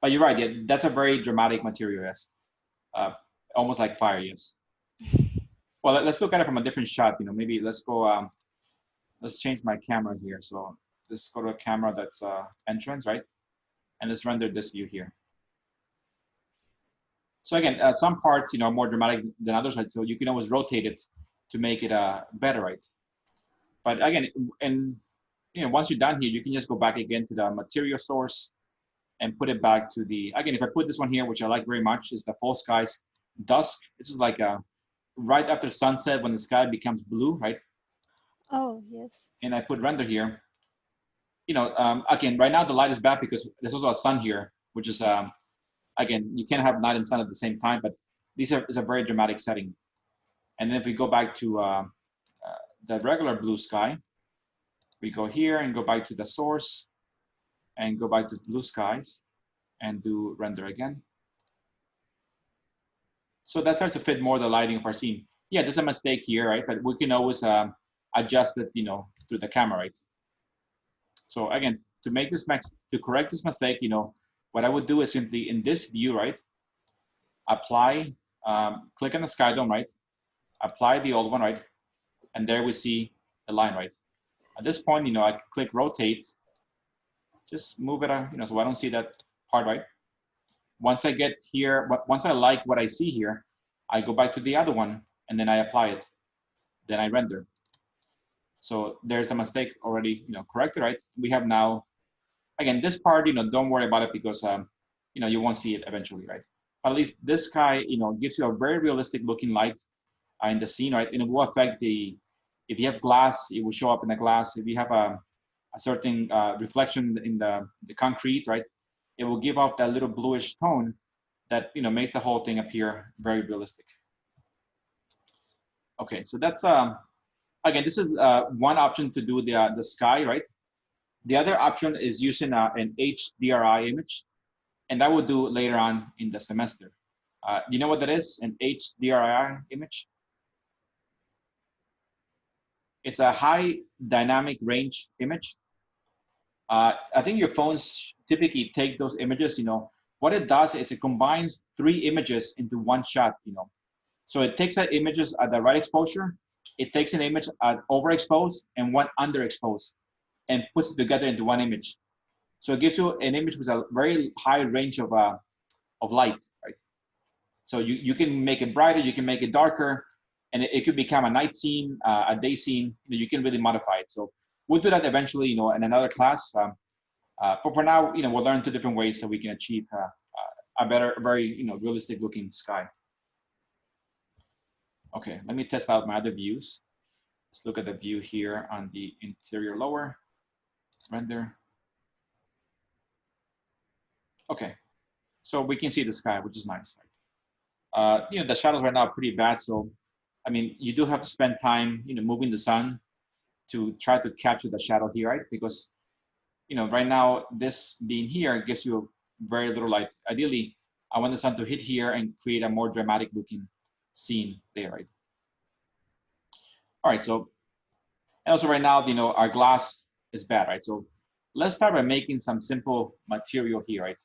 But you're right, yeah, that's a very dramatic material, yes. Almost like fire, yes. Well, let's look at it from a different shot. You know, maybe let's go, let's change my camera here. So let's go to a camera that's entrance, right? And let's render this view here. So again, some parts, you know, are more dramatic than others, right? So you can always rotate it to make it better, right? But again, and you know, once you're done here, you can just go back again to the material source and put it back to the, again, if I put this one here, which I like very much, is the Fall Skies Dusk. This is like right after sunset when the sky becomes blue, right? Oh, yes. And I put render here. You know, again, right now the light is bad because there's also a sun here, which is, again, you can't have night and sun at the same time, but these is a very dramatic setting. And then if we go back to the regular blue sky, we go here and go back to the source and go back to blue skies and do render again. So that starts to fit more the lighting of our scene. Yeah, there's a mistake here, right? But we can always adjust it, you know, through the camera, right? So again, to make this to correct this mistake, you know, what I would do is simply in this view, right? Apply, click on the sky dome, right? Apply the old one, right? And there we see the line, right? At this point, you know, I click rotate, just move it, you know, so I don't see that part, right? Once I get here, once I like what I see here, I go back to the other one and then I apply it, then I render. So there's a mistake already, you know, corrected, right? We have now, again, this part, you know, don't worry about it because, you know, you won't see it eventually, right? But at least this sky, you know, gives you a very realistic looking light in the scene, right? And it will affect the, if you have glass, it will show up in the glass. If you have a certain reflection in the concrete, right? It will give off that little bluish tone that, you know, makes the whole thing appear very realistic. Okay, so that's, again, this is one option to do the sky, right? The other option is using an HDRI image, and that we'll do later on in the semester. You know what that is, an HDRI image? It's a high dynamic range image. I think your phones typically take those images, you know. What it does is it combines 3 images into one shot, you know. So it takes that images at the right exposure, it takes an image at overexposed and one underexposed, and puts it together into one image. So it gives you an image with a very high range of light, right? So you can make it brighter, you can make it darker, and it could become a night scene, a day scene. You can really modify it. So we'll do that eventually, you know, in another class. But for now, you know, we'll learn 2 different ways that we can achieve a better, very, you know, realistic looking sky. Okay, let me test out my other views. Let's look at the view here on the interior lower, render. Okay, so we can see the sky, which is nice. You know, the shadows right now are pretty bad. So, I mean, you do have to spend time, you know, moving the sun to try to capture the shadow here, right? Because, you know, right now, this being here gives you very little light. Ideally, I want the sun to hit here and create a more dramatic looking scene there, right? All right, so, and also right now, you know, our glass is bad, right? So let's start by making some simple material here, right?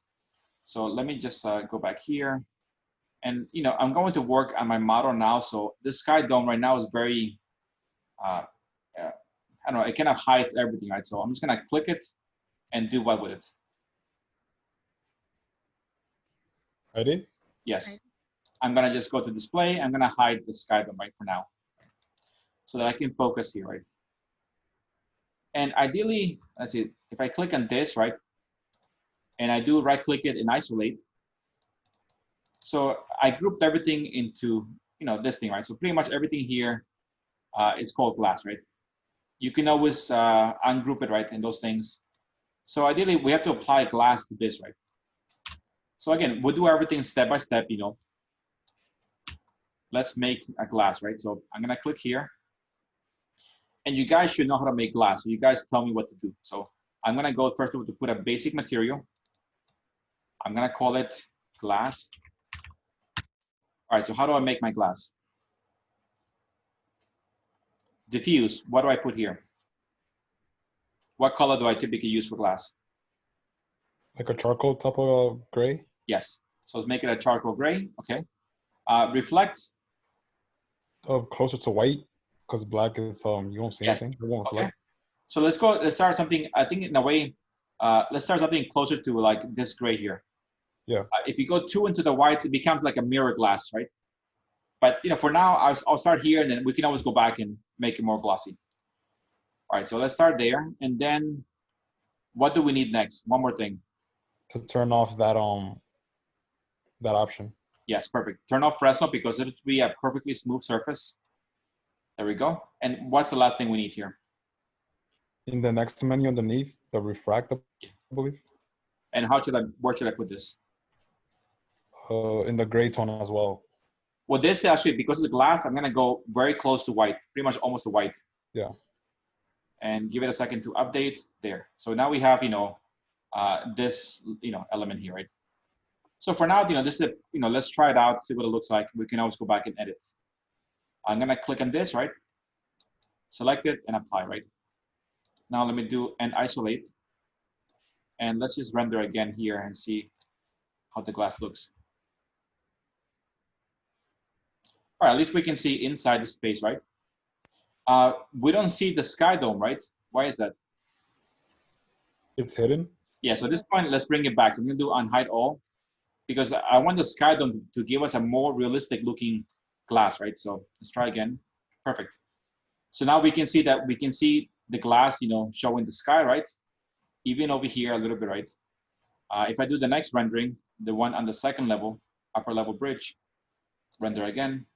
So let me just go back here. And, you know, I'm going to work on my model now. So this sky dome right now is very, I don't know, it kind of hides everything, right? So I'm just gonna click it and do what with it? Ready? Yes. I'm gonna just go to display. I'm gonna hide the sky dome right for now, so that I can focus here, right? And ideally, let's see, if I click on this, right, and I do right click it and isolate, So I grouped everything into, you know, this thing, right? So pretty much everything here is called glass, right? You can always ungroup it, right, in those things. So ideally, we have to apply glass to this, right? So again, we'll do everything step by step, you know. Let's make a glass, right? So I'm gonna click here. And you guys should know how to make glass. So you guys tell me what to do. So I'm gonna go first of all to put a basic material. I'm gonna call it glass. All right, so how do I make my glass? Diffuse, what do I put here? What color do I typically use for glass? Like a charcoal type of gray. Yes, so let's make it a charcoal gray, okay. Reflect. Closer to white, because black is you won't see Yes. anything. It won't Okay. reflect. So let's start something, I think in a way, let's start something closer to like this gray here. Yeah. If you go too into the whites, it becomes like a mirror glass, right? But you know, for now, I'll start here, and then we can always go back and make it more glossy. All right, so let's start there, and then what do we need next? One more thing. To turn off that that option. Yes, perfect. Turn off Fresnel because it'll be a perfectly smooth surface. There we go. And what's the last thing we need here? In the next menu underneath, the refract, I believe. And where should I put this? In the gray tone as well. Well, this actually, because it's glass, I'm gonna go very close to white, pretty much almost to white. Yeah. And give it a second to update there. So now we have, you know, this, you know, element here, right? So for now, you know, this is, you know, let's try it out, see what it looks like. We can always go back and edit. I'm gonna click on this, right? Select it and apply, right? Now let me do an isolate. And let's just render again here and see how the glass looks. All right, at least we can see inside the space, right? We don't see the sky dome, right? Why is that? It's hidden. Yeah, so at this point, let's bring it back. So I'm gonna do unhide all because I want the sky dome to give us a more realistic looking glass, right? So let's try again. Perfect. So now we can see that we can see the glass, you know, showing the sky, right? Even over here a little bit, right? If I do the next rendering, the one on the second level, upper level bridge, render again.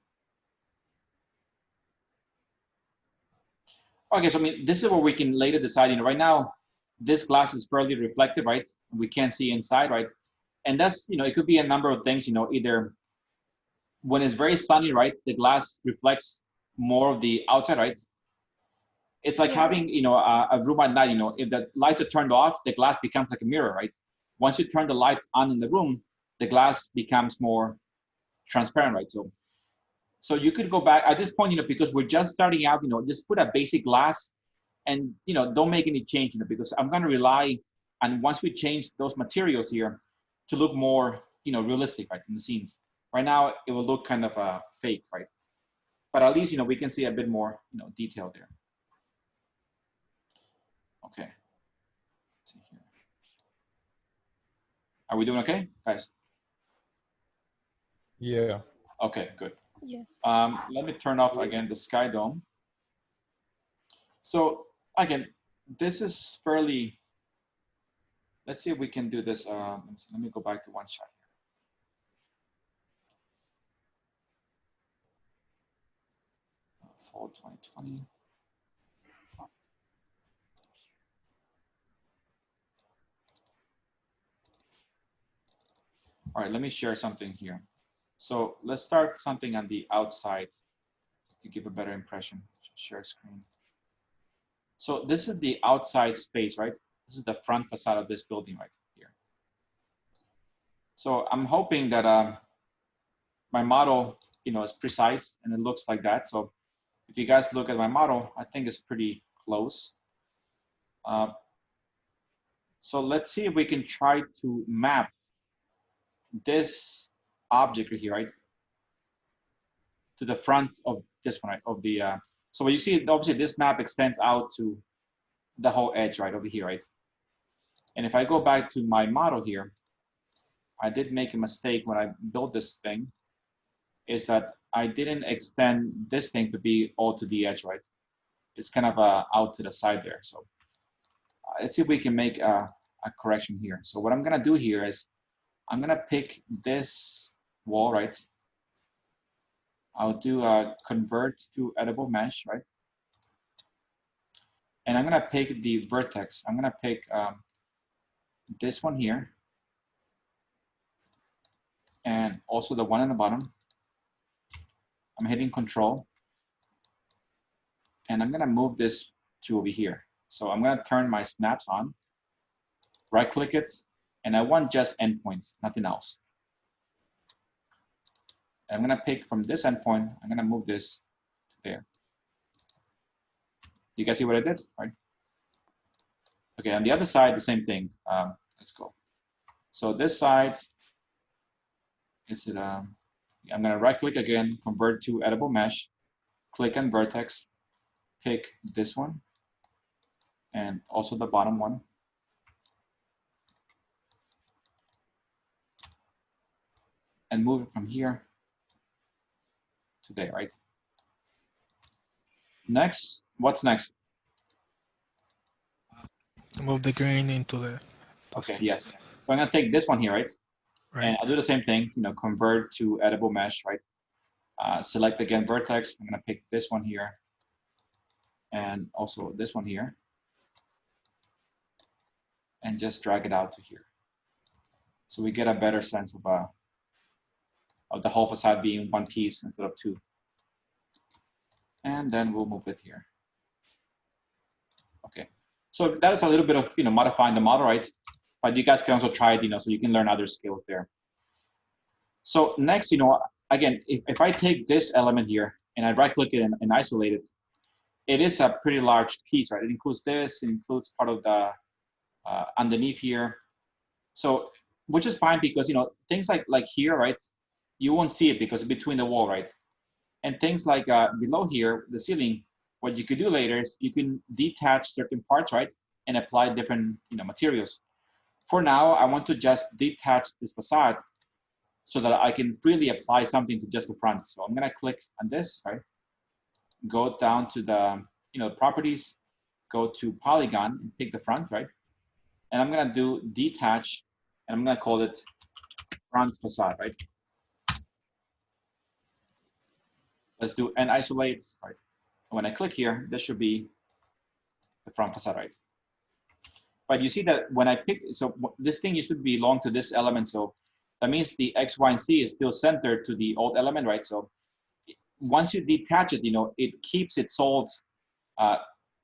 Okay, so I mean, this is where we can later decide, you know, right now, this glass is fairly reflective, right? We can't see inside, right? And that's, you know, it could be a number of things, you know, either when it's very sunny, right, the glass reflects more of the outside, right? It's like having, you know, a room at night, you know, if the lights are turned off, the glass becomes like a mirror, right? Once you turn the lights on in the room, the glass becomes more transparent, right? So you could go back at this point, you know, because we're just starting out, you know, just put a basic glass and, you know, don't make any change, you know, because I'm going to rely on once we change those materials here to look more, you know, realistic, right, in the scenes. Right now, it will look kind of fake, right? But at least, you know, we can see a bit more, you know, detail there. Okay. Let's see here. Are we doing okay, guys? Yeah. Okay, good. Yes. Let me turn off again the sky dome. So again, this is fairly, let's see if we can do this. Let me go back to one shot here. Fall 2020. All right, let me share something here. So let's start something on the outside to give a better impression. Share screen. So this is the outside space, right? This is the front facade of this building right here. So I'm hoping that my model, you know, is precise and it looks like that. So if you guys look at my model, I think it's pretty close. So let's see if we can try to map this object right here, right, to the front of this one, right, of the, so what you see, obviously this map extends out to the whole edge right over here, right? And if I go back to my model here, I did make a mistake when I built this thing, is that I didn't extend this thing to be all to the edge, right? It's kind of out to the side there. So let's see if we can make a correction here. So what I'm gonna do here is I'm gonna pick this wall, right? I'll do convert to editable mesh, right? And I'm gonna pick the vertex. I'm gonna pick this one here, and also the one on the bottom. I'm hitting Control, and I'm gonna move this to over here. So I'm gonna turn my snaps on, right click it, and I want just endpoints, nothing else. And I'm gonna pick from this endpoint, I'm gonna move this to there. You guys see what I did, right? Okay, on the other side, the same thing. Let's go. So this side, is it, I'm gonna right click again, convert to editable mesh, click on vertex, pick this one, and also the bottom one. And move it from here to there, right? Next, what's next? Move the green into the. Okay, yes. So I'm gonna take this one here, right? Right. And I'll do the same thing, you know, convert to editable mesh, right? Select again vertex. I'm gonna pick this one here, and also this one here, and just drag it out to here. So we get a better sense of the whole facade being one piece instead of two. And then we'll move it here. Okay. So that is a little bit of, you know, modifying the model, right? But you guys can also try it, you know, so you can learn other skills there. So next, you know, again, if I take this element here and I right click it and isolate it, it is a pretty large piece, right? It includes this, it includes part of the underneath here. So, which is fine because, you know, things like here, right? You won't see it because it's between the wall, right? And things like below here, the ceiling, what you could do later is you can detach certain parts, right? And apply different, you know, materials. For now, I want to just detach this facade so that I can freely apply something to just the front. So I'm gonna click on this, right? Go down to the, you know, properties, go to polygon and pick the front, right? And I'm gonna do detach, and I'm gonna call it front facade, right? Let's do and isolate, right? When I click here, this should be the front facade, right? But you see that when I pick, so this thing used to belong to this element, so that means the X, Y, and Z is still centered to the old element, right? So once you detach it, you know, it keeps its old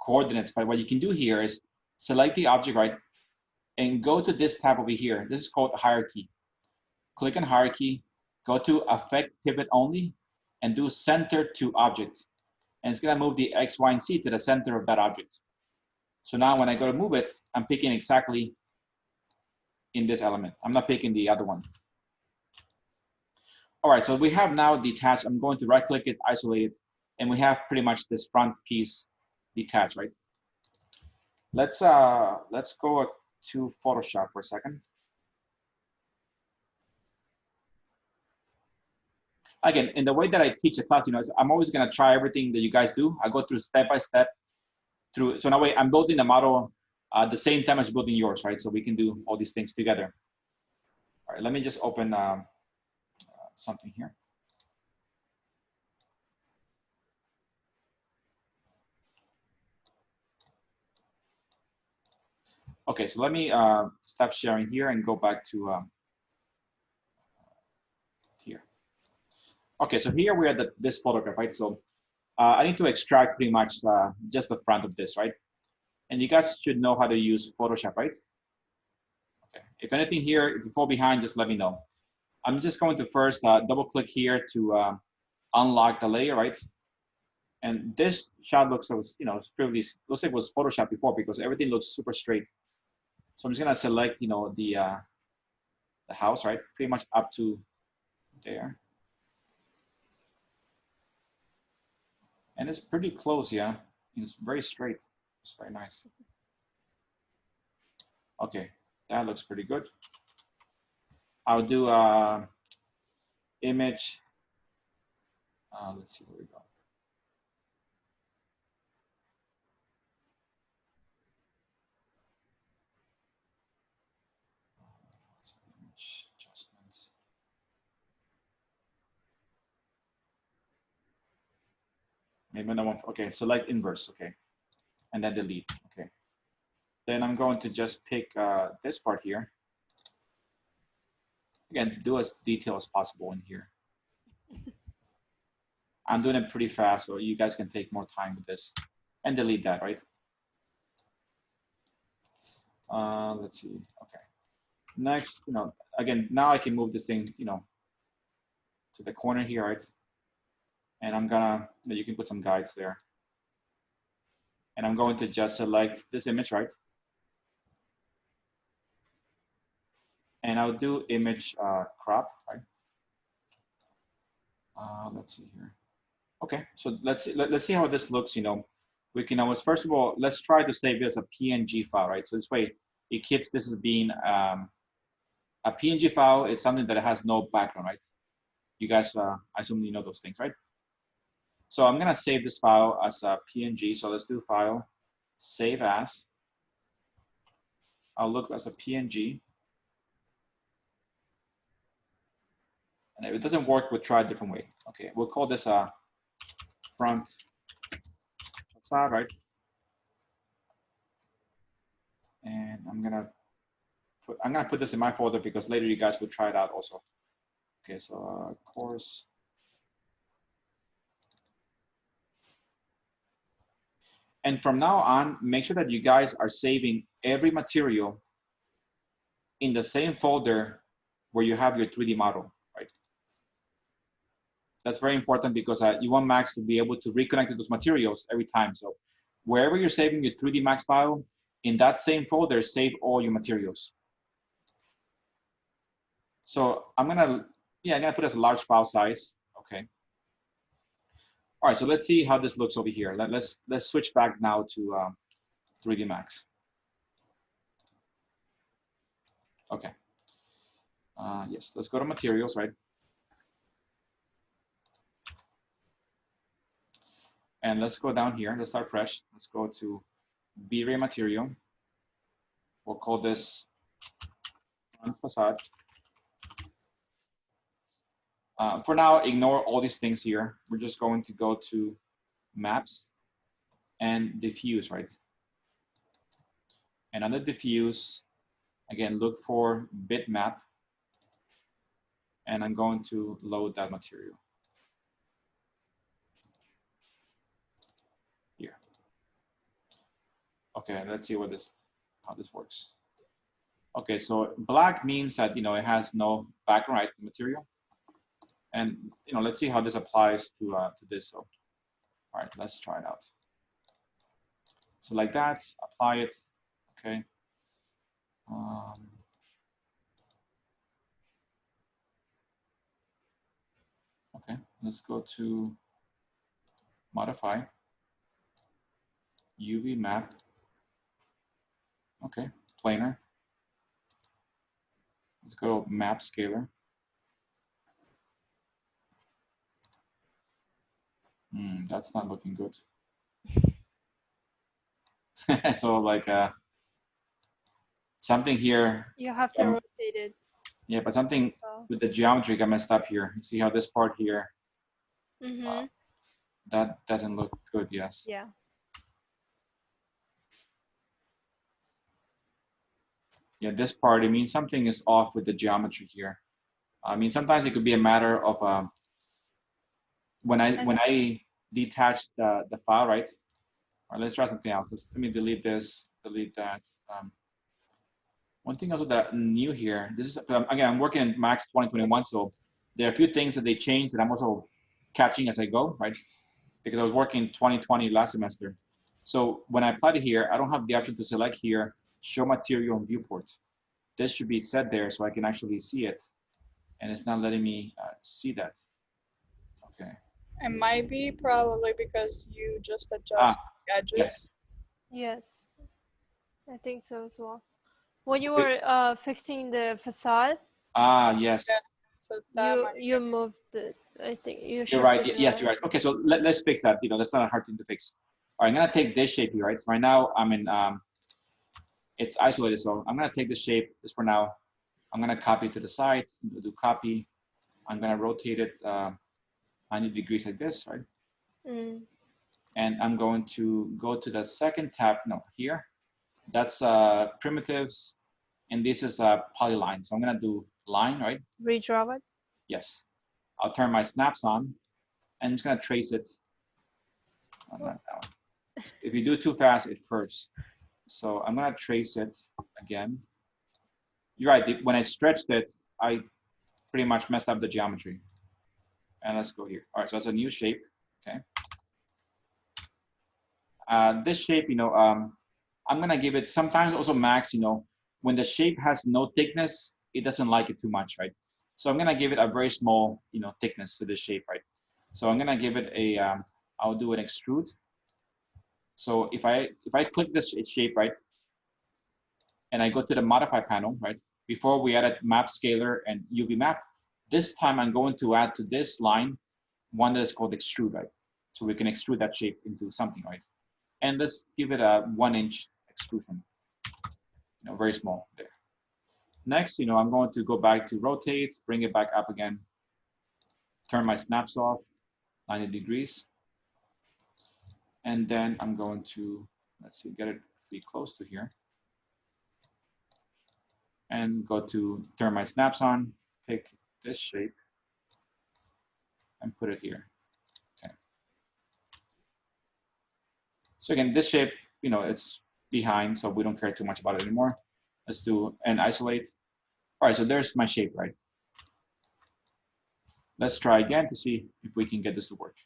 coordinates. But what you can do here is select the object, right? And go to this tab over here. This is called hierarchy. Click on hierarchy, go to affect pivot only, and do center to object. And it's gonna move the X, Y, and Z to the center of that object. So now when I go to move it, I'm picking exactly in this element. I'm not picking the other one. All right, so we have now detached. I'm going to right click it, isolate it, and we have pretty much this front piece detached, right? Let's go to Photoshop for a second. Again, in the way that I teach the class, you know, I'm always gonna try everything that you guys do. I go through step by step through, so in a way I'm building the model at the same time as building yours, right? So we can do all these things together. All right, let me just open something here. Okay, so let me stop sharing here and go back to here. Okay, so here we're at this photograph, right? So I need to extract pretty much just the front of this, right? And you guys should know how to use Photoshop, right? Okay, if anything here, if you fall behind, just let me know. I'm just going to first double click here to unlock the layer, right? And this shot looks, you know, looks like it was Photoshop before because everything looks super straight. So I'm just gonna select, you know, the house, right? Pretty much up to there. And it's pretty close, yeah. It's very straight. It's very nice. Okay, that looks pretty good. I'll do image. Let's see where we go. Image adjustments. Maybe no one. Okay, select inverse. Okay, and then delete. Okay. Then I'm going to just pick this part here. Again, do as detailed as possible in here. I'm doing it pretty fast, so you guys can take more time with this. And delete that, right? Let's see. Okay. Next, again, now I can move this thing, to the corner here, right? And I'm gonna, you can put some guides there. And I'm going to just select this image, right? And I'll do image crop, right? Let's see here. Okay, so let's see how this looks. We can always, first of all, let's try to save this as a PNG file, right? So this way it keeps this as being a PNG file is something that has no background, right? You guys, I assume you know those things, right? So I'm gonna save this file as a PNG. So let's do file, save as. I'll look as a PNG. And if it doesn't work, we'll try a different way. Okay, we'll call this a front facade, right? And I'm gonna put this in my folder because later you guys will try it out also. Okay, so course. And from now on, make sure that you guys are saving every material in the same folder where you have your 3D model, right? That's very important because you want Max to be able to reconnect to those materials every time. So wherever you're saving your 3D Max file, in that same folder, save all your materials. So I'm gonna put as a large file size, okay. All right, so let's see how this looks over here. Let's switch back now to 3D Max. Okay. Yes, let's go to materials, right? And let's go down here. Let's start fresh. Let's go to V-Ray material. We'll call this front facade. For now, ignore all these things here. We're just going to go to maps and diffuse, right? And under diffuse, again, look for bitmap. And I'm going to load that material. Here. Okay, let's see how this works. Okay, so black means that it has no background, right, material. And let's see how this applies to this. So, all right, let's try it out. So like that, apply it. Okay. Okay, let's go to modify, UV map. Okay, planar. Let's go map scalar. That's not looking good. So like something here. You have to rotate it. Yeah, but something with the geometry got messed up here. You see how this part here, that doesn't look good, yes. Yeah. Yeah, this part, it means something is off with the geometry here. I mean, sometimes it could be a matter of when I detach the file, right? All right, let's try something else. Let me delete this, delete that. One thing also that new here, this is, again, I'm working in Max 2021, so there are a few things that they changed that I'm also catching as I go, right? Because I was working 2020 last semester. So when I apply it here, I don't have the option to select here, show material and viewport. This should be set there so I can actually see it. And it's not letting me see that. Okay. It might be probably because you just adjust the edges. Yes. Yes, I think so as well. When you were fixing the facade, Yes. Yeah, so that you moved it. I think you. You're right. shifted Yes, it. you're right. Okay, so let's fix that. That's not a hard thing to fix. All right, I'm gonna take this shape here, right? So right now I'm in, it's isolated. So I'm gonna take this shape just for now. I'm gonna copy it to the side, do copy. I'm gonna rotate it 90 degrees like this, right? And I'm going to go to the second tab, no, here. That's primitives, and this is a polyline. So I'm gonna do line, right? Redraw it. Yes. I'll turn my snaps on, and I'm just gonna trace it. Oh, not that one. If you do it too fast, it curves. So I'm gonna trace it again. You're right, when I stretched it, I pretty much messed up the geometry. And let's go here. All right, so that's a new shape, okay? This shape, you know, I'm gonna give it sometimes also max, you know, when the shape has no thickness, it doesn't like it too much, right? So I'm gonna give it a very small, you know, thickness to this shape, right? So I'm gonna give it a, I'll do an extrude. So if I click this shape, right, and I go to the modify panel, right, before we added map scaler and UV map, this time I'm going to add to this line one that is called extrude, right? So we can extrude that shape into something, right? And let's give it a 1-inch extrusion, you know, very small there. Next, you know, I'm going to go back to rotate, bring it back up again, turn my snaps off, 90 degrees. And then I'm going to, let's see, get it pretty close to here. And go to turn my snaps on, pick this shape, and put it here. Okay. So again, this shape, you know, it's behind, so we don't care too much about it anymore. Let's do and isolate. All right, so there's my shape, right? Let's try again to see if we can get this to work.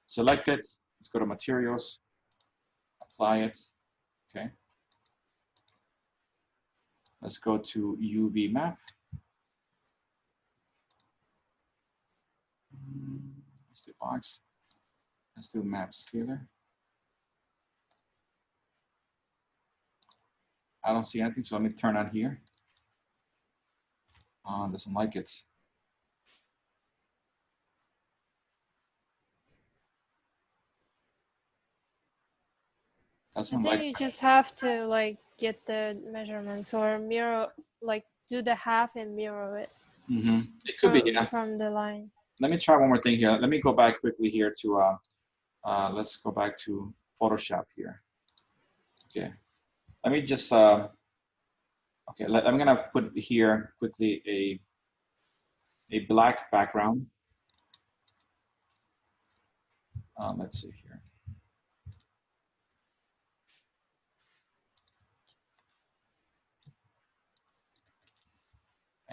Select it. Let's go to materials, apply it. Okay. Let's go to UV map. Let's do box. Let's do map scaler. I don't see anything, so let me turn on here. Doesn't like it. I Doesn't think like. you just have to like get the measurements or mirror, like do the half and mirror it. It could be, yeah. From the line. Let me try one more thing here. Let me go back quickly here to, let's go back to Photoshop here. Okay. Let me just, okay, I'm gonna put here quickly a black background. Let's see here.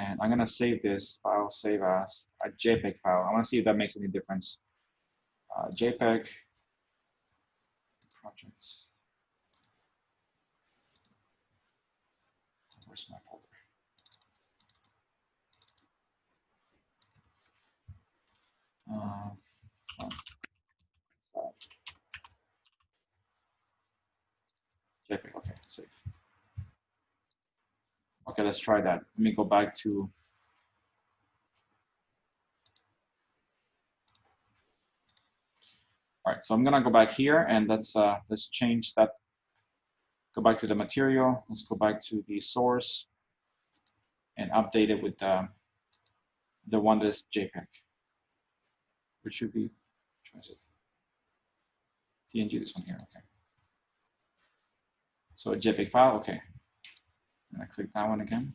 And I'm gonna save this file, save as a JPEG file. I wanna see if that makes any difference. JPEG, projects. Where's my folder? JPEG, okay, save. Okay, let's try that. Let me go back to, all right, so I'm gonna go back here and let's change that. Go back to the material. Let's go back to the source and update it with the one that's JPEG, which should be, which is it? PNG, this one here, okay. So a JPEG file, okay. And I click that one again.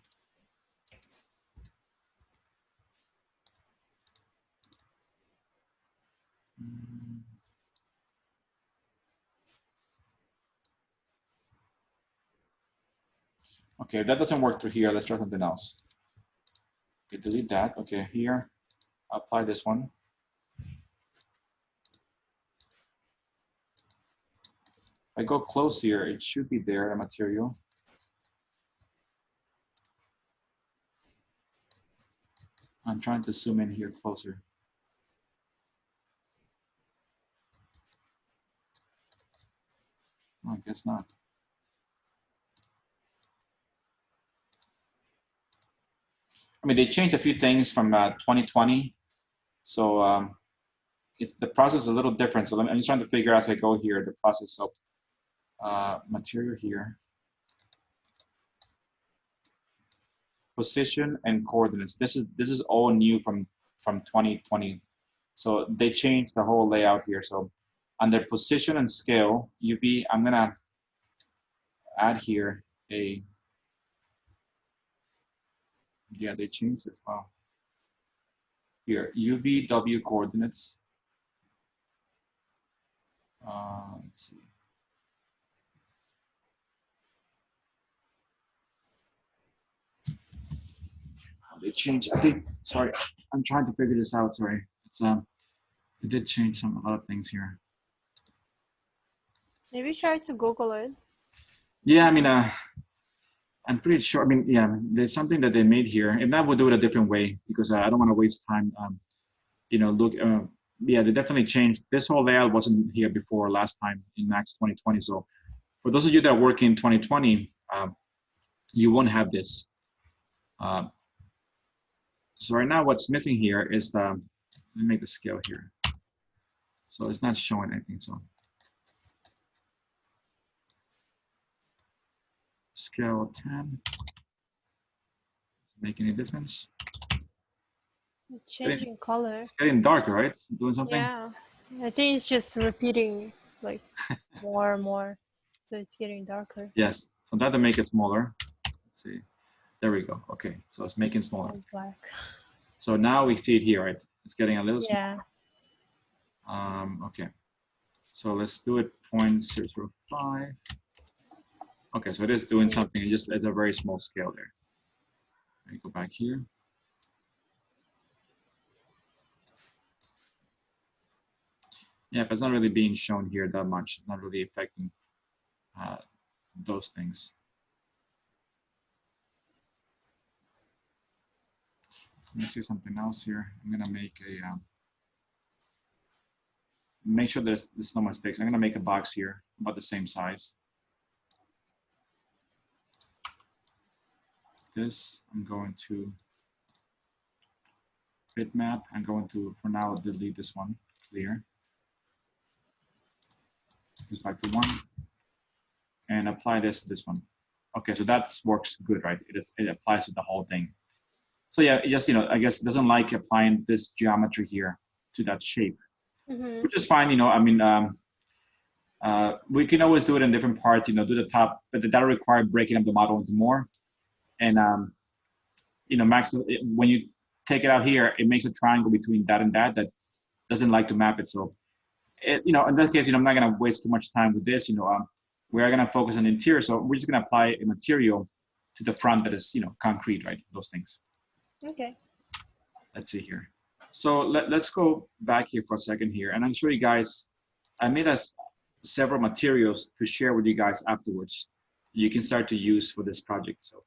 Okay, if that doesn't work through here, let's try something else. Okay, delete that. Okay, here, apply this one. If I go close here, it should be there, the material. I'm trying to zoom in here closer. I guess not. I mean, they changed a few things from 2020. So it's, the process is a little different. So I'm just trying to figure out as I go here, the process of material here. Position and coordinates. This is all new from 2020. So they changed the whole layout here. So under position and scale, UV, I'm gonna add here a, yeah, they changed as well. Here, UVW coordinates. Let's see. They changed, I think, sorry, I'm trying to figure this out, sorry. It's it did change a lot of things here. Maybe try to Google it. Yeah, I mean, I'm pretty sure, I mean, yeah, there's something that they made here. If not, we'll do it a different way because I don't want to waste time. You know, look, yeah, they definitely changed. This whole layout wasn't here before last time in Max 2020. So for those of you that work in 2020, you won't have this. So right now what's missing here is the, let me make the scale here. So it's not showing anything, so. Scale 10, make any difference? Changing color. It's getting darker, right? It's doing something? Yeah. I think it's just repeating like more and more. So it's getting darker. Yes, so that to make it smaller. Let's see, there we go. Okay, so it's making smaller. All black. So now we see it here, right? It's getting a little smaller. Yeah. Okay, so let's do it 0.005. Okay, so it is doing something. It just it's a very small scale there. Let me go back here. Yeah, but it's not really being shown here that much. Not really affecting those things. Let me see something else here. I'm gonna make a make sure there's no mistakes. I'm gonna make a box here about the same size. This I'm going to bitmap. I'm going to for now delete this one. Clear. Just back to 1 and apply this to this one. Okay, so that works good, right? It applies to the whole thing. So yeah, it just, you know, I guess it doesn't like applying this geometry here to that shape, which is fine. You know, I mean, we can always do it in different parts, you know, do the top, but that'll require breaking up the model into more. And, you know, Max, when you take it out here, it makes a triangle between that and that doesn't like to map it. So, you know, in that case, you know, I'm not going to waste too much time with this. You know, we are going to focus on the interior. So we're just going to apply a material to the front that is, you know, concrete, right? Those things. Okay. Let's see here. So let's go back here for a second here. And I'll show you guys, I made us several materials to share with you guys afterwards. You can start to use for this project. So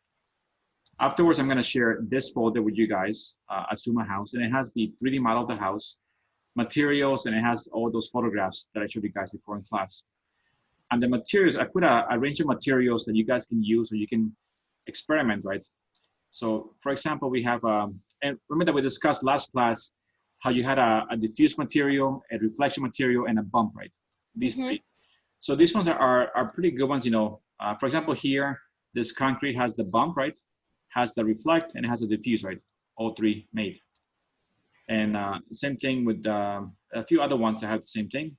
afterwards, I'm going to share this folder with you guys, Azuma House, and it has the 3D model of the house, materials, and it has all those photographs that I showed you guys before in class. And the materials, I put a range of materials that you guys can use or you can experiment, right? So for example, we have, and remember that we discussed last class, how you had a diffuse material, a reflection material, and a bump, right? These three. So these ones are pretty good ones, you know. For example, here, this concrete has the bump, right? Has the reflect, and it has a diffuse, right? All three made. And same thing with a few other ones that have the same thing.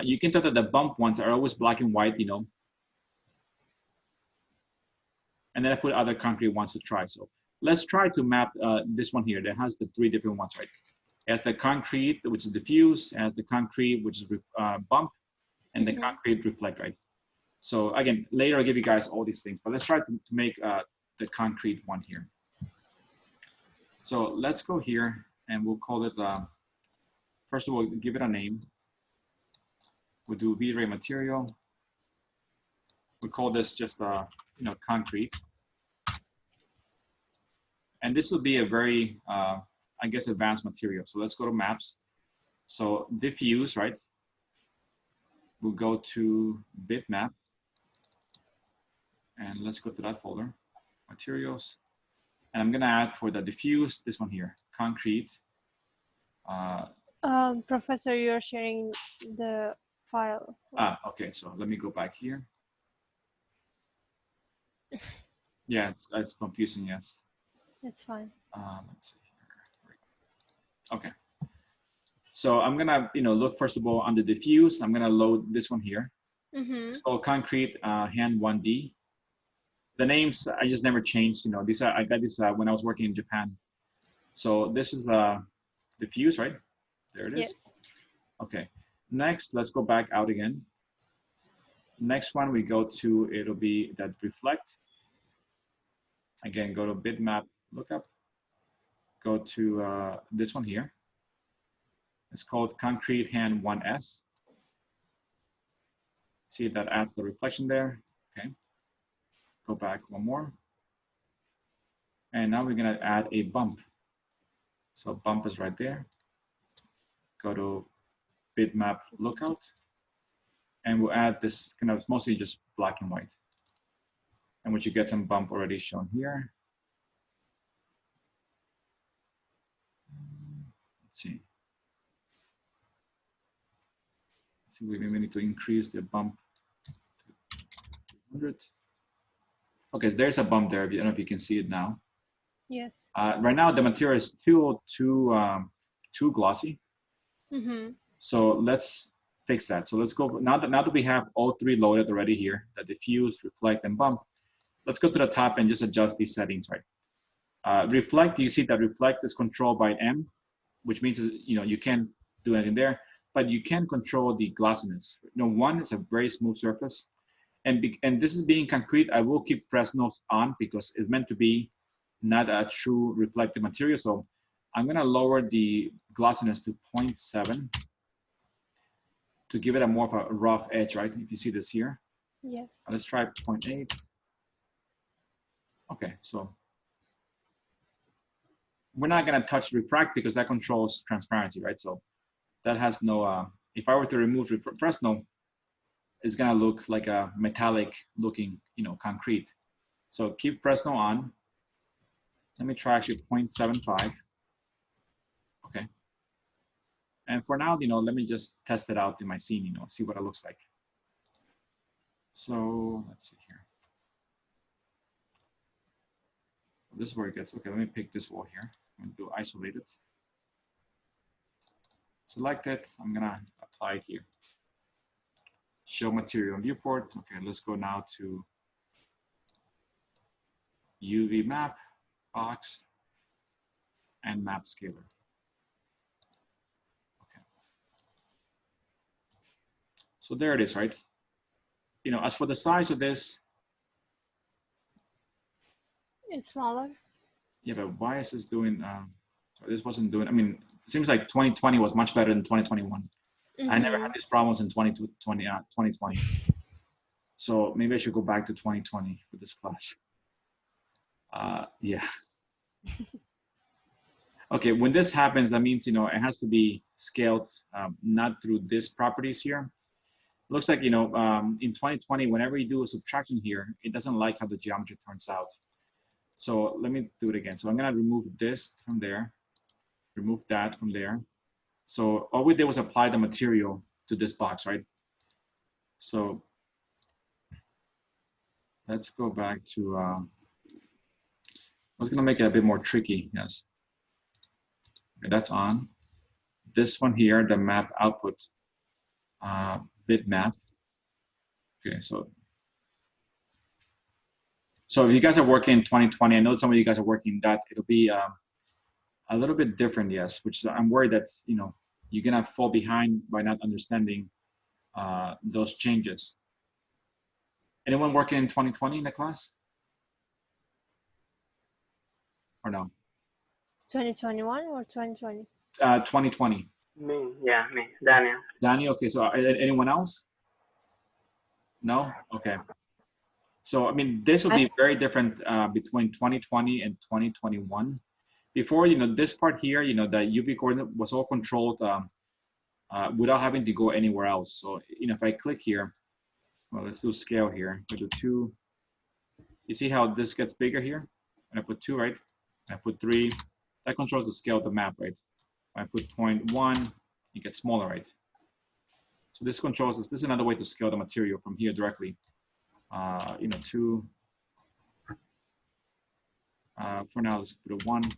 You can tell that the bump ones are always black and white, you know. And then I put other concrete ones to try. So let's try to map this one here that has the 3 different ones, right? It has the concrete, which is diffuse, it has the concrete, which is bump, and the concrete reflect, right? So again, later I'll give you guys all these things, but let's try to make the concrete one here. So let's go here and we'll call it, first of all, give it a name. We'll do V-Ray material. We call this just, you know, concrete. And this will be a very, I guess, advanced material. So let's go to maps. So diffuse, right? We'll go to bitmap. And let's go to that folder, materials. And I'm gonna add for the diffuse, this one here, concrete. Professor, you're sharing the file. Okay, so let me go back here. Yeah, it's confusing, yes. It's fine. Let's see here. Okay. So I'm gonna, look first of all on the diffuse. I'm gonna load this one here. Mm-hmm. It's called Concrete Hand 1D. The names I just never changed. These I got this when I was working in Japan. So this is diffuse, right? There it is. Yes. Okay. Next, let's go back out again. Next one we go to, it'll be that reflect. Again, go to bitmap lookup. Go to this one here. It's called Concrete Hand 1S. See, that adds the reflection there. Okay. Go back one more. And now we're gonna add a bump. So bump is right there. Go to bitmap lookout. And we'll add this kind of mostly just black and white. And what you get some bump already shown here. Let's see. We maybe need to increase the bump to 200. Okay, so there's a bump there. I don't know if you can see it now. Yes. Right now, the material is too glossy. Mm-hmm. So let's fix that. So let's go, now that we have all three loaded already here, the diffuse, reflect, and bump, let's go to the top and just adjust these settings, right? Reflect, you see that reflect is controlled by M, which means, you can't do anything there, but you can control the glossiness. One is a very smooth surface, and this is being concrete. I will keep Fresnel on because it's meant to be not a true reflective material. So I'm gonna lower the glossiness to 0.7 to give it a more of a rough edge, right? If you see this here. Yes. Let's try 0.8. Okay, so we're not gonna touch refract because that controls transparency, right? So that has no, if I were to remove Fresnel, it's gonna look like a metallic looking, concrete. So keep Fresnel on. Let me try actually 0.75. Okay. And for now, let me just test it out in my scene, see what it looks like. So let's see here. This is where it gets, okay, let me pick this wall here. I'm gonna do isolate it. Select it, I'm gonna apply it here. Show material and viewport. Okay, let's go now to UV map, box, and map scaler. Okay. So there it is, right? As for the size of this, It's smaller. yeah, but why is this doing, so this wasn't doing, it seems like 2020 was much better than 2021. Mm-hmm. I never had these problems in 2020. So maybe I should go back to 2020 for this class. Yeah. Okay, when this happens, that means, it has to be scaled, not through these properties here. It looks like, in 2020, whenever you do a subtraction here, it doesn't like how the geometry turns out. So let me do it again. So I'm gonna remove this from there, remove that from there. So all we did was apply the material to this box, right? So let's go back to, I was gonna make it a bit more tricky, yes. Okay, that's on. This one here, the map output, bitmap. Okay, so if you guys are working in 2020, I know some of you guys are working that, it'll be a little bit different, yes, which I'm worried that, you're gonna fall behind by not understanding those changes. Anyone working in 2020 in the class? Or no? 2021 or 2020? 2020. Me, yeah, me, Daniel. Danny, okay, so anyone else? No? Okay. So, this will be very different between 2020 and 2021. Before, this part here, the UV coordinate was all controlled without having to go anywhere else. So, if I click here, well, let's do scale here. I do 2. You see how this gets bigger here? And I put 2, right? And I put 3. That controls the scale of the map, right? When I put 0.1, it gets smaller, right? So this controls this. This is another way to scale the material from here directly. 2. For now, let's put a 1. Okay.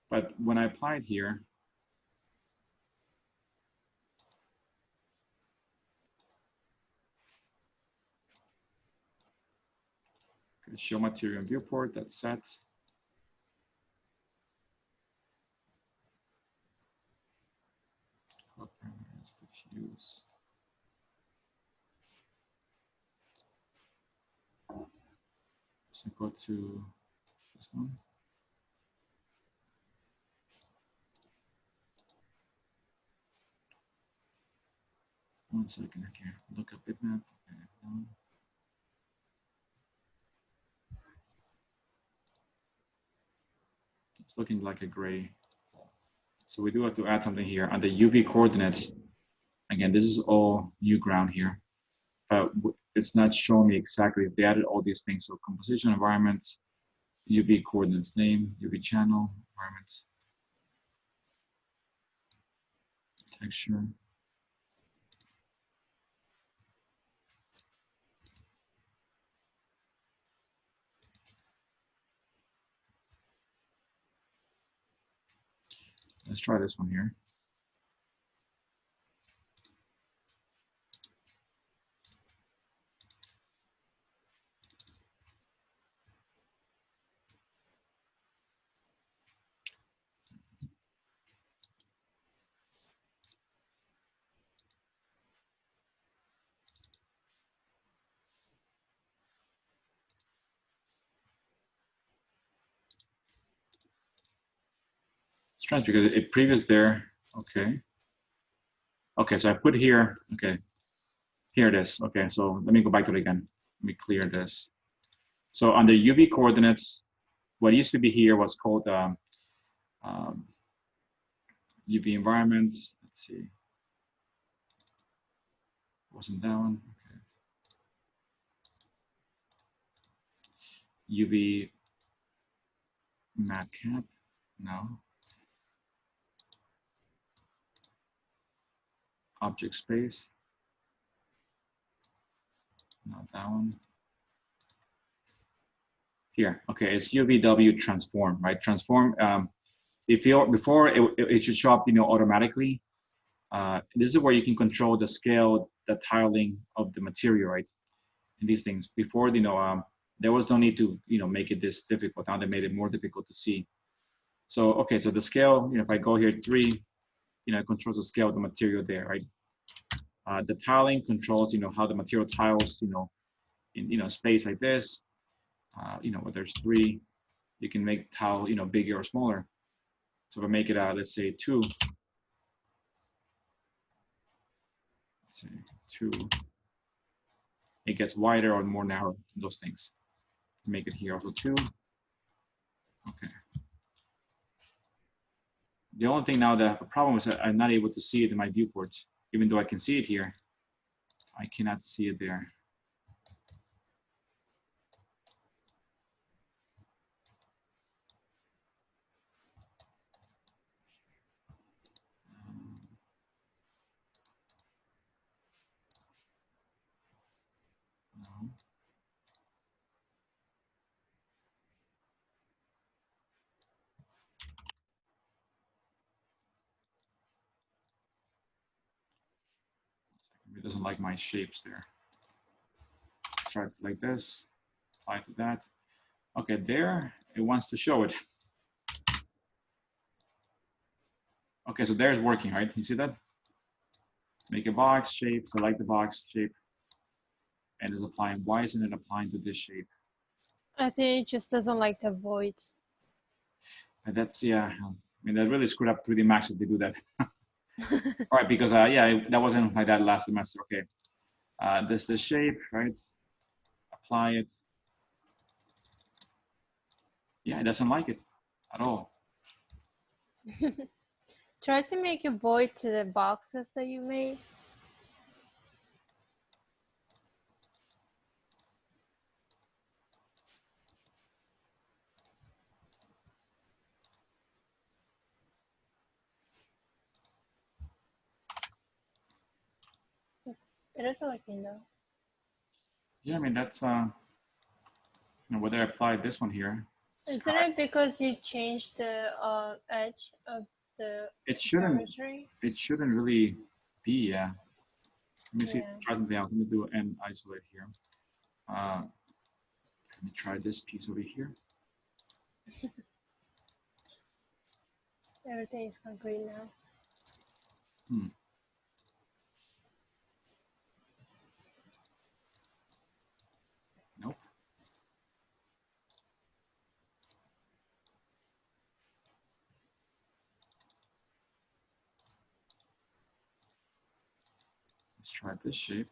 But when I apply it here, Okay, show material and viewport, that's set. Color parameters, diffuse. So go to this one. One second here. Look up bitmap. Okay, no. It's looking like a gray. So we do have to add something here on the UV coordinates. Again, this is all new ground here, but it's not showing me exactly if they added all these things. So composition, environment, UV coordinates, name, UV channel, environment, texture. Let's try this one here. Strange because it previous there. Okay. Okay, so I put here. Okay, here it is. Okay, so let me go back to it again. Let me clear this. So on the UV coordinates, what used to be here was called UV environment. Let's see. Wasn't that one? Okay. UV matcap. No. Object space. Not that one. Here, okay, it's UVW transform, right? Transform. If you before it should show up, automatically. This is where you can control the scale, the tiling of the material, right? And these things before, there was no need to, make it this difficult. Now they made it more difficult to see. So okay, so the scale, if I go here 3, it controls the scale of the material there, right? The tiling controls, how the material tiles, in space like this. Where there's 3, you can make tile, bigger or smaller. So if I make it, let's say 2. Let's say 2. It gets wider or more narrow. Those things. Make it here also 2. Okay. The only thing now that I have a problem is that I'm not able to see it in my viewport. Even though I can see it here, I cannot see it there. No. It doesn't like my shapes there. Let's try it like this. Apply to that. Okay, there it wants to show it. Okay, so there's working, right? You see that? Make a box shape, select the box shape, and it's applying. Why isn't it applying to this shape? I think it just doesn't like the voids. And that's, yeah, I mean, that really screwed up 3D Max if they do that. All right, because, yeah, that wasn't like that last semester. Okay, this is the shape, right? Apply it. Yeah, it doesn't like it at all. Try to make a void to the boxes that you made. It is working though. Yeah, I mean, that's, whether I apply this one here. Isn't it because you changed the edge of the It shouldn't. geometry? It shouldn't really be. Yeah. Let me see. Yeah. Try something else. Let me do an isolate here. Let me try this piece over here. Everything is complete now. Nope. Let's try this shape.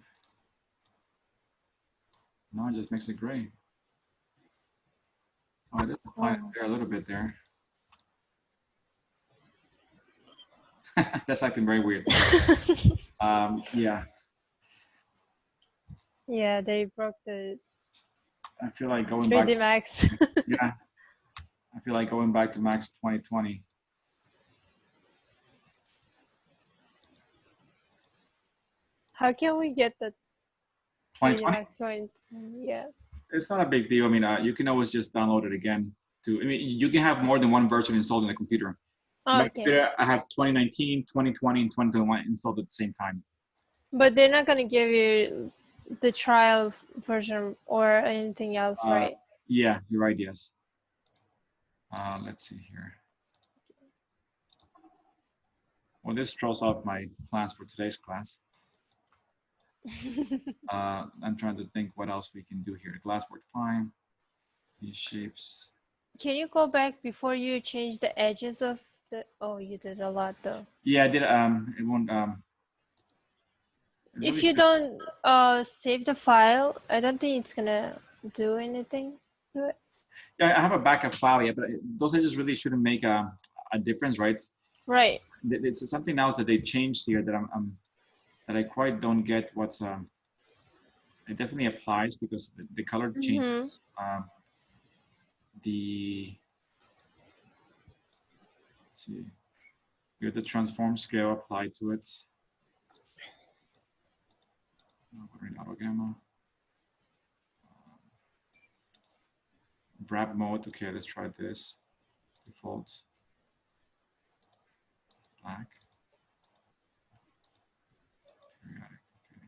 No, it just makes it gray. Oh, I did apply it there a little bit there. That's acting very weird. Yeah, Yeah, they broke the I feel like going back. 3D Max. Yeah, I feel like going back to Max 2020. How can we get the 3D 2020? Max 2020? Yes. It's not a big deal. I mean, you can always just download it again. I mean, you can have more than one version installed in the computer. My Okay. computer, I have 2019, 2020, and 2021 installed at the same time. But they're not gonna give you the trial version or anything else, right? Yeah, you're right. Yes. Let's see here. Well, this throws off my plans for today's class. I'm trying to think what else we can do here. The glass worked fine. These shapes. Can you go back before you change the edges of the? Oh, you did a lot though. Yeah, I did. It won't. It If really you don't save the file, I don't think it's gonna do anything to it. Yeah, I have a backup file. Yeah, but those edges really shouldn't make a difference, right? Right. It's something else that they changed here that that I quite don't get. What's it definitely applies because the color change. Mm-hmm. Let's see, here the transform scale applied to it. Auto gamma. Wrap mode. Okay, let's try this. Default. Black. Periodic. Okay.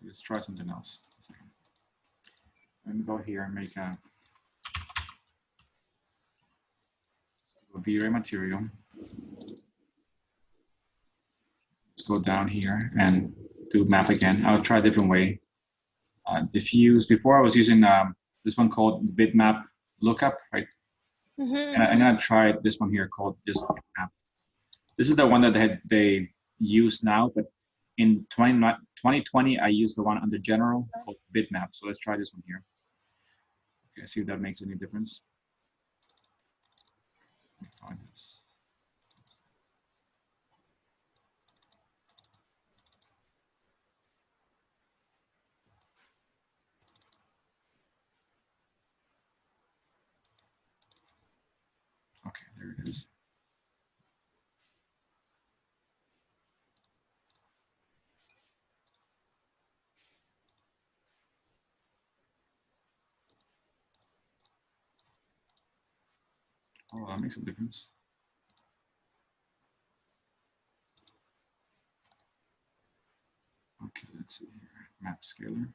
Let's try something else. Let me go here and make a V-Ray material. Let's go down here and do map again. I'll try a different way. Diffuse. Before I was using this one called bitmap lookup, right? Mm-hmm. And I'm gonna try this one here called just bitmap. This is the one that they use now, but in 2020 I used the one under general called bitmap. So let's try this one here. Okay, see if that makes any difference. Let me find this. Okay, there it is. Oh, that makes a difference. Okay, let's see here. Map scaler.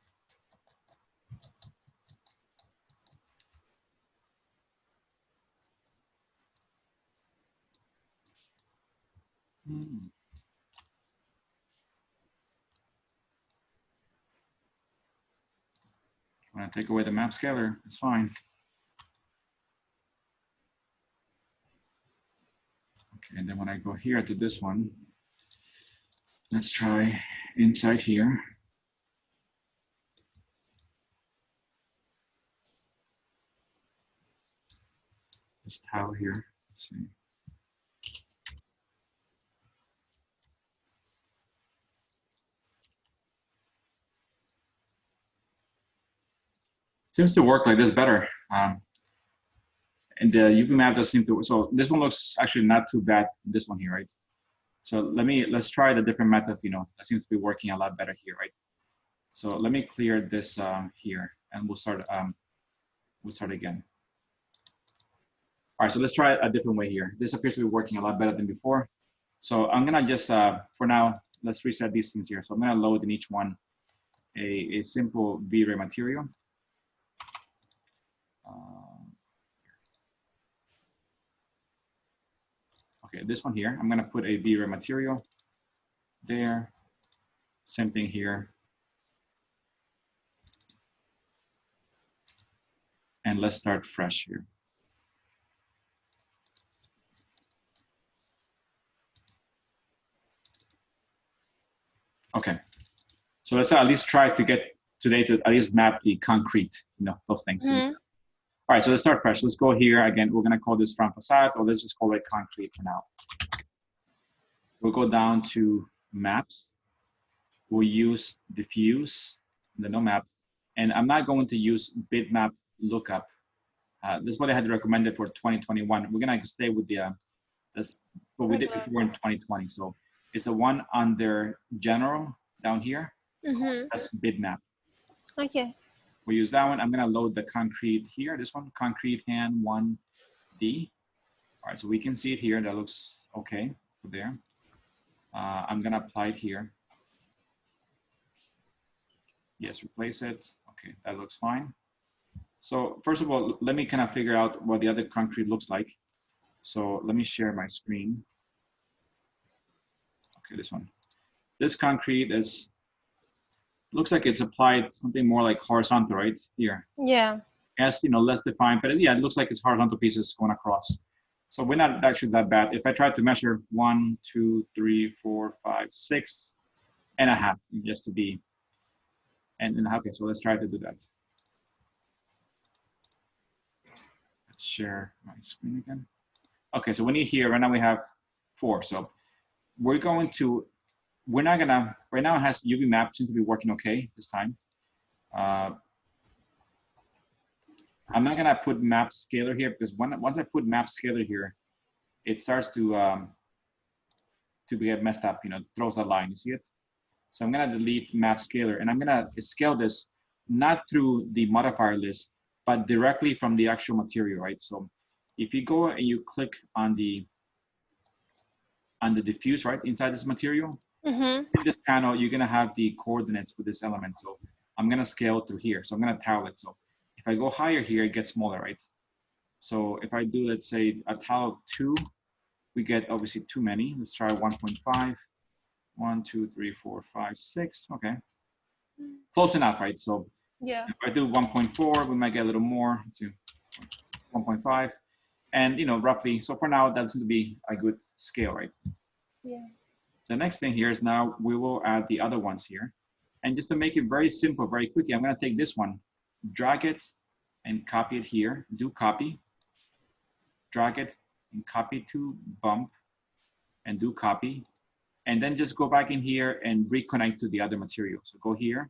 When I take away the map scaler, it's fine. Okay, and then when I go here to this one, let's try inside here. This tile here, let's see. Seems to work like this better. And the UV map does seem to, so this one looks actually not too bad, this one here, right? So let's try the different method, that seems to be working a lot better here, right? So let me clear this here and we'll start again. All right, so let's try a different way here. This appears to be working a lot better than before. So I'm gonna just, for now, let's reset these things here. So I'm gonna load in each one a simple V-Ray material. Okay, this one here, I'm gonna put a V-Ray material there. Same thing here. And let's start fresh here. Okay, so let's at least try to get today to at least map the concrete, those things. Mm-hmm. All right, so let's start fresh. Let's go here again. We're gonna call this front facade, or let's just call it concrete for now. We'll go down to maps. We'll use diffuse, the no map, and I'm not going to use bitmap lookup. This is what I had recommended for 2021. We're gonna stay with the what we did before in 2020. So it's the one under general down here. Mm-hmm. That's bitmap. Okay. We'll use that one. I'm gonna load the concrete here. This one, concrete hand 1D. All right, so we can see it here. That looks okay there. I'm gonna apply it here. Yes, replace it. Okay, that looks fine. So first of all, let me kind of figure out what the other concrete looks like. So let me share my screen. Okay, this one. This concrete looks like it's applied something more like horizontal, right here. Yeah. As less defined, but yeah, it looks like it's horizontal pieces going across. So we're not actually that bad. If I try to measure 1, 2, 3, 4, 5, 6 and a half, just to be, and okay, so let's try to do that. Let's share my screen again. Okay, so we need here, right now we have 4. So we're not gonna, right now it has UV map, seems to be working okay this time. I'm not gonna put map scalar here because once I put map scalar here, it starts to get messed up, throws a line, you see it? So I'm gonna delete map scalar and I'm gonna scale this not through the modifier list, but directly from the actual material, right? So if you go and you click on the diffuse, right, inside this material, Mm-hmm. in this panel, you're gonna have the coordinates for this element. So I'm gonna scale through here. So I'm gonna tile it. So if I go higher here, it gets smaller, right? So if I do, let's say a tile of 2, we get obviously too many. Let's try 1.5. 1, 2, 3, 4, 5, 6. Okay, close enough, right? So Yeah. if I do 1.4, we might get a little more to 1.5, and roughly. So for now, that seems to be a good scale, right? Yeah. The next thing here is now we will add the other ones here, and just to make it very simple, very quickly, I'm going to take this one, drag it, and copy it here. Do copy, drag it, and copy to bump, and do copy. And then just go back in here and reconnect to the other material. So go here,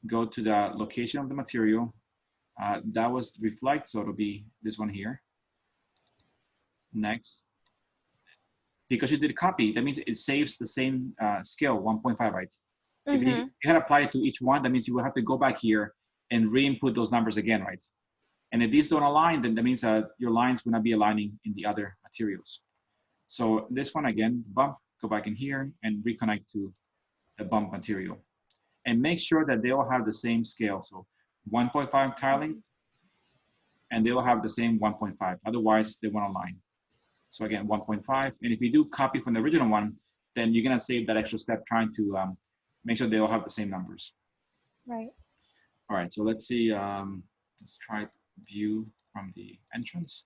go to the location of the material. That was reflect, so it'll be this one here. Next. Because you did copy, that means it saves the same scale, 1.5, right? Mm-hmm. If you had applied it to each one, that means you will have to go back here and re-input those numbers again, right? And if these don't align, then that means your lines will not be aligning in the other materials. So this one again, bump, go back in here and reconnect to the bump material. And make sure that they all have the same scale. So 1.5 tiling, and they all have the same 1.5. Otherwise, they won't align. So again, 1.5. And if you do copy from the original one, then you're gonna save that extra step trying to make sure they all have the same numbers. Right. All right, so let's see, let's try view from the entrance.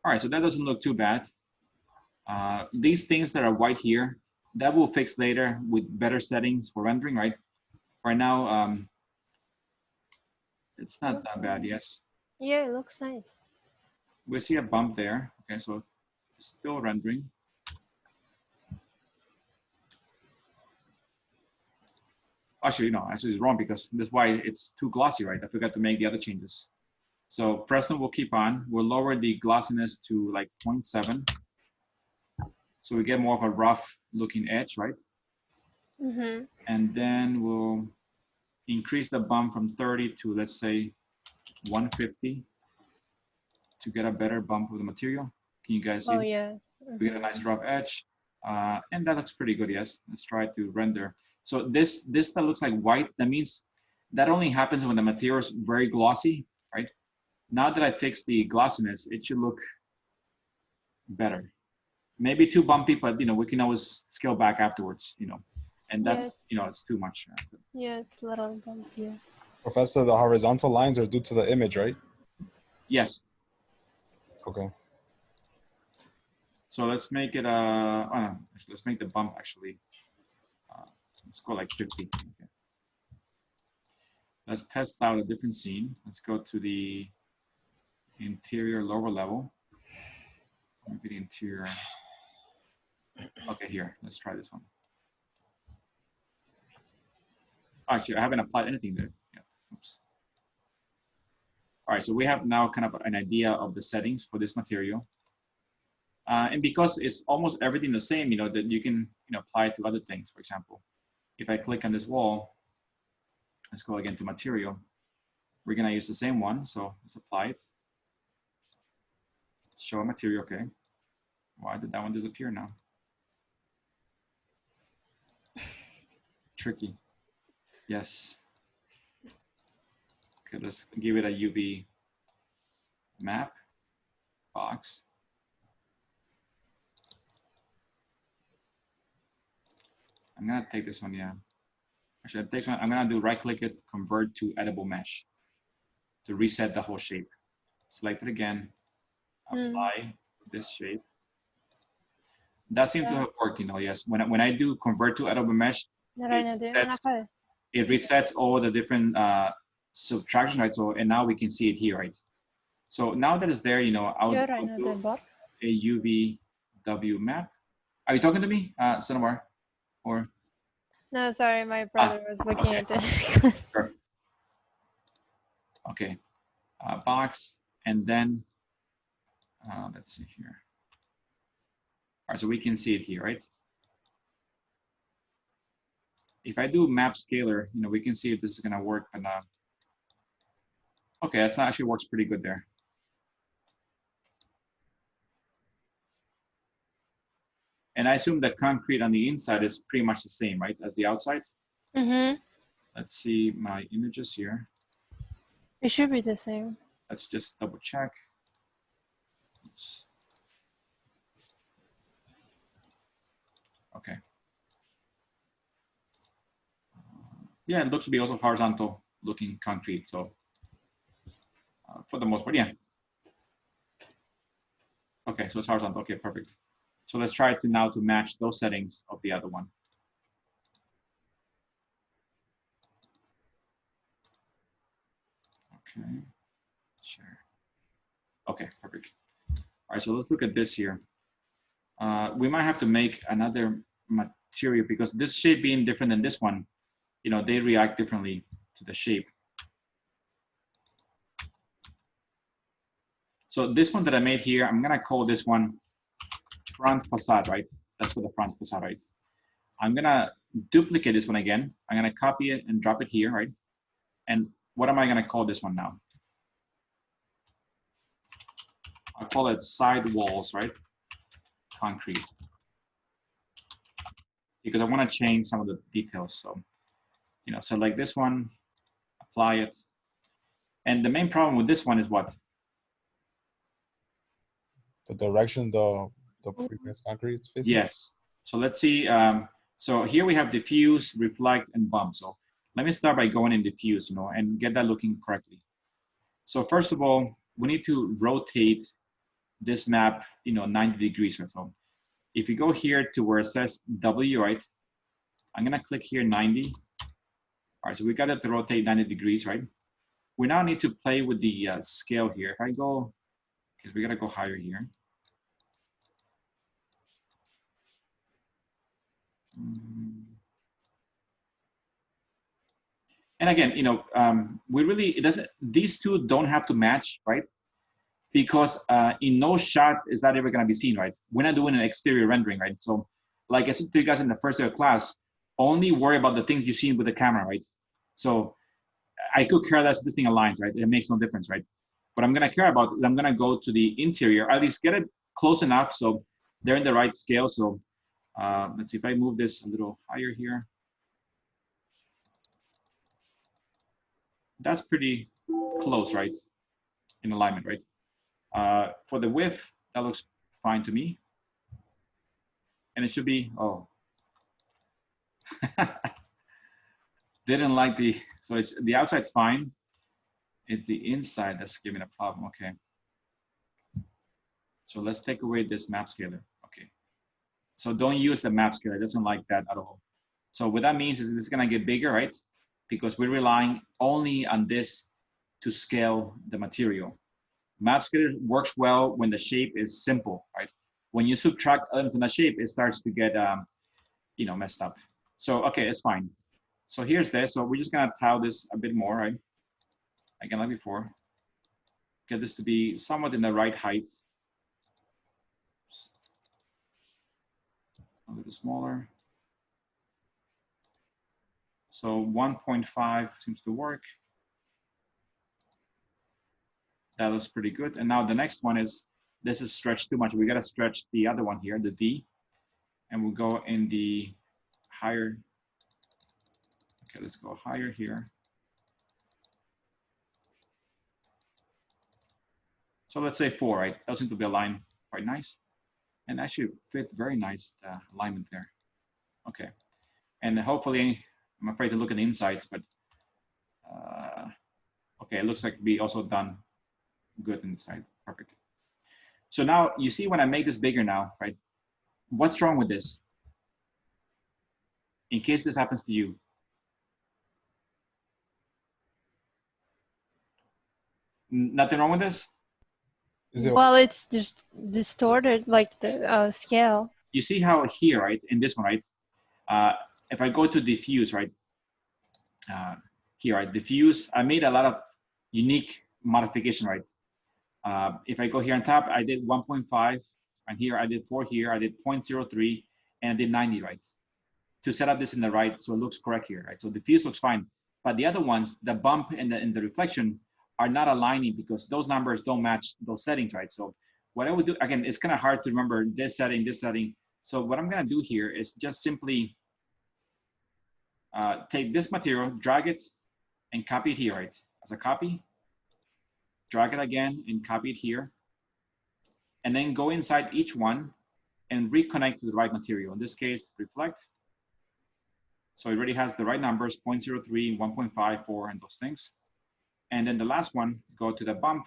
All right, so that doesn't look too bad. These things that are white here, that will fix later with better settings for rendering, right? Right now, it's not that bad, yes. Yeah, it looks nice. We see a bump there. Okay, so still rendering. Actually, no, actually it's wrong because that's why it's too glossy, right? I forgot to make the other changes. So Fresnel will keep on. We'll lower the glossiness to like 0.7. So we get more of a rough looking edge, right? Mm-hmm. And then we'll increase the bump from 30 to, let's say, 150 to get a better bump of the material. Can you guys see? Oh, yes. We get a nice rough edge. And that looks pretty good, yes. Let's try to render. So this that looks like white, that means that only happens when the material is very glossy, right? Now that I fixed the glossiness, it should look better. Maybe too bumpy, but you know, we can always scale back afterwards, you know. And that's, Yes. you know, it's too much. Yeah, it's a little bumpy. Professor, the horizontal lines are due to the image, right? Yes. Okay. So let's make it, let's make the bump actually. Let's go like 50. Okay. Let's test out a different scene. Let's go to the interior lower level. Maybe the interior. Okay, here, let's try this one. Actually, I haven't applied anything there yet. Oops. All right, so we have now kind of an idea of the settings for this material. And because it's almost everything the same, you know, that you can, you know, apply it to other things. For example, if I click on this wall, let's go again to material. We're gonna use the same one, so let's apply it. Show a material, okay. Why did that one disappear now? Tricky. Yes. Okay, let's give it a UV map box. I'm gonna take this one, yeah. Actually, I'll take one. I'm gonna do right click it, convert to editable mesh to reset the whole shape. Select it again, apply this shape. That seems to have worked, you know, yes. When I do convert to editable mesh, it resets all the different subtraction, right? So, and now we can see it here, right? So now that it's there, you know, I'll do a UVW map. Are you talking to me, Sonomar? Or? No, sorry, my brother was looking at it. Sure. Okay, box, and then let's see here. All right, so we can see it here, right? If I do map scalar, you know, we can see if this is gonna work, but okay, that actually works pretty good there. And I assume that concrete on the inside is pretty much the same, right, as the outside? Mm-hmm. Let's see my images here. It should be the same. Let's just double check. Oops. Okay. Yeah, it looks to be also horizontal looking concrete. So for the most part, yeah. Okay, so it's horizontal. Okay, perfect. So let's try to now to match those settings of the other one. Okay, share. Okay, perfect. All right, so let's look at this here. We might have to make another material because this shape being different than this one, you know, they react differently to the shape. So this one that I made here, I'm gonna call this one front facade, right? That's for the front facade, right? I'm gonna duplicate this one again. I'm gonna copy it and drop it here, right? And what am I gonna call this one now? I'll call it side walls, right? Concrete. Because I wanna change some of the details. So, you know, select this one, apply it. And the main problem with this one is what? The direction the previous concrete is facing? Yes. So let's see. So here we have diffuse, reflect, and bump. So let me start by going in diffuse, you know, and get that looking correctly. So first of all, we need to rotate this map, you know, 90 degrees or so. If you go here to where it says W, right? I'm gonna click here 90. All right, so we got it to rotate 90 degrees, right? We now need to play with the scale here. If I go, because we gotta go higher here. And again, you know, we really, it doesn't, these two don't have to match, right? Because in no shot is that ever gonna be seen, right? We're not doing an exterior rendering, right? So like I said to you guys in the first day of class, only worry about the things you see with the camera, right? So I could care less if this thing aligns, right? It makes no difference, right? What I'm gonna care about is I'm gonna go to the interior, at least get it close enough so they're in the right scale. So let's see if I move this a little higher here. That's pretty close, right? In alignment, right? For the width, that looks fine to me. And it should be, oh. Didn't like the, so it's the outside's fine. It's the inside that's giving a problem, okay. So let's take away this map scaler, okay. So don't use the map scaler, it doesn't like that at all. So what that means is this is gonna get bigger, right? Because we're relying only on this to scale the material. Map scaler works well when the shape is simple, right? When you subtract elements from the shape, it starts to get, you know, messed up. So, okay, it's fine. So here's this. So we're just gonna tile this a bit more, right? Again, like before. Get this to be somewhat in the right height. A little smaller. So 1.5 seems to work. That looks pretty good. And now the next one is, this is stretched too much. We gotta stretch the other one here, the D. And we'll go in the higher. Okay, let's go higher here. So let's say 4, right? That seems to be aligned quite nice. And actually fit very nice alignment there. Okay. And hopefully, I'm afraid to look at the insides, but okay, it looks like we also done good inside. Perfect. So now you see when I make this bigger now, right? What's wrong with this? In case this happens to you. Nothing wrong with this? Well, it's just distorted, like the scale. You see how here, right, in this one, right? If I go to diffuse, right? Here, right, diffuse, I made a lot of unique modification, right? If I go here on top, I did 1.5, and here I did 4 here, I did 0.03, and I did 90, right? To set up this in the right, so it looks correct here, right? So diffuse looks fine, but the other ones, the bump and the reflection are not aligning because those numbers don't match those settings, right? So what I would do, again, it's kind of hard to remember this setting. So what I'm gonna do here is just simply take this material, drag it, and copy it here, right? As a copy, drag it again and copy it here. And then go inside each one and reconnect to the right material. In this case, reflect. So it already has the right numbers, 0.03, 1.54, and those things. And then the last one, go to the bump